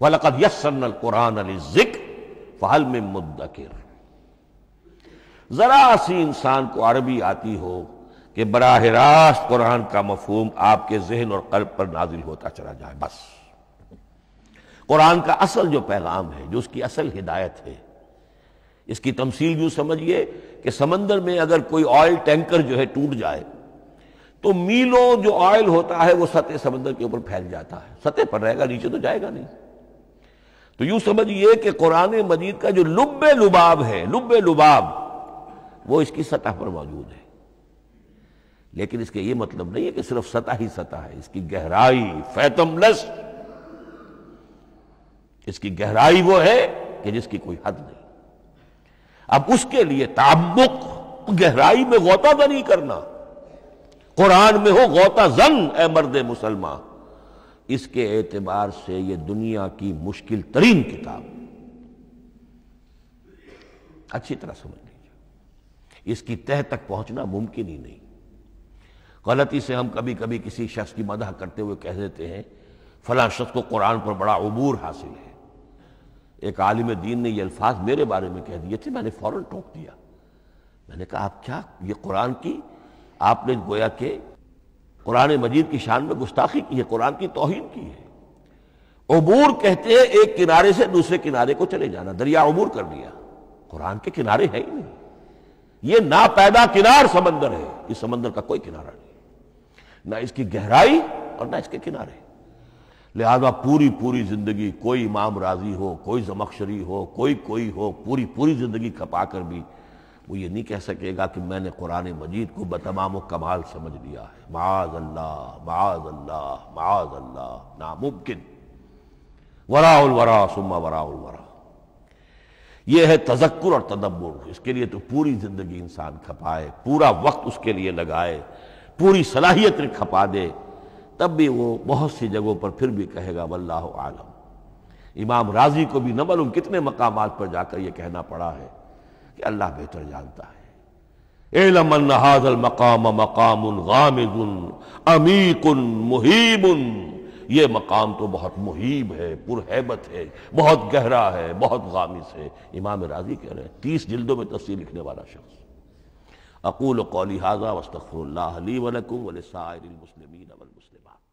وَلَقَدْ يَسَّرْنَا الْقُرْآنَ لِلذِّكْرِ فَهَلْ مِن مُدَّكِرٍ۔ ذرا سی انسان کو عربی آتی ہو کہ براہ راست قرآن کا مفہوم آپ کے ذہن اور قلب پر نازل ہوتا چلا جائے، بس قرآن کا اصل جو پیغام ہے، جو اس کی اصل ہدایت ہے، اس کی تمثیل یوں سمجھیے کہ سمندر میں اگر کوئی آئل ٹینکر جو ہے ٹوٹ جائے تو میلوں جو آئل ہوتا ہے وہ سطح سمندر کے اوپر پھیل جاتا ہے، سطح پر رہے گا، نیچے تو جائے گا نہیں۔ تو یوں سمجھیے کہ قرآن مجید کا جو لب لباب ہے، لب لباب، وہ اس کی سطح پر موجود ہے، لیکن اس کے یہ مطلب نہیں ہے کہ صرف سطح ہی سطح ہے، اس کی گہرائی فیتم لس، اس کی گہرائی وہ ہے کہ جس کی کوئی حد نہیں۔ اب اس کے لیے تعمق، گہرائی میں غوطہ زنی کرنا، قرآن میں ہو غوطہ زن اے مرد مسلمان، اس کے اعتبار سے یہ دنیا کی مشکل ترین کتاب، اچھی طرح سمجھ لیجیے، اس کی تہ تک پہنچنا ممکن ہی نہیں۔ غلطی سے ہم کبھی کبھی کسی شخص کی مدح کرتے ہوئے کہہ دیتے ہیں فلاں شخص کو قرآن پر بڑا عبور حاصل ہے۔ ایک عالم دین نے یہ الفاظ میرے بارے میں کہہ دیے تھے، میں نے فوراً ٹوک دیا، میں نے کہا آپ کیا، یہ قرآن کی آپ نے گویا کہ قرآن مجید کی شان میں گستاخی کی ہے، قرآن کی توہین کی ہے۔ عبور کہتے ہیں ایک کنارے سے دوسرے کنارے کو چلے جانا، دریا عبور کر دیا، قرآن کے کنارے ہے ہی نہیں، یہ ناپیدا کنار سمندر ہے، اس سمندر کا کوئی کنارہ نہیں، نہ اس کی گہرائی اور نہ اس کے کنارے۔ لہذا پوری زندگی کوئی امام راضی ہو، کوئی زمخشری ہو، کوئی ہو، پوری زندگی کھپا کر بھی وہ یہ نہیں کہہ سکے گا کہ میں نے قرآن مجید کو بتمام و کمال سمجھ لیا ہے۔ معاذ اللہ، معاذ اللہ، معاذ اللہ، ناممکن۔ وراء الورا ثم وراء الورا، یہ ہے تذکر اور تدبر۔ اس کے لیے تو پوری زندگی انسان کھپائے، پورا وقت اس کے لیے لگائے، پوری صلاحیت کھپا دے، تب بھی وہ بہت سی جگہوں پر پھر بھی کہے گا واللہ عالم۔ امام رازی کو بھی نہ معلوم کتنے مقامات پر جا کر یہ کہنا پڑا ہے کہ اللہ بہتر جانتا ہے۔ اعلم ان ھذا المقام مقام غامض عمیق محیب، یہ مقام تو بہت محیب ہے، پرہیبت ہے، بہت گہرا ہے، بہت غامض ہے۔ امام رازی کہہ رہے ہیں، 30 جلدوں میں تفسیر لکھنے والا شخص۔ اقول قولی ھذا واستغفر اللہ لی ولکم ولسائر المسلمین والمسلمات۔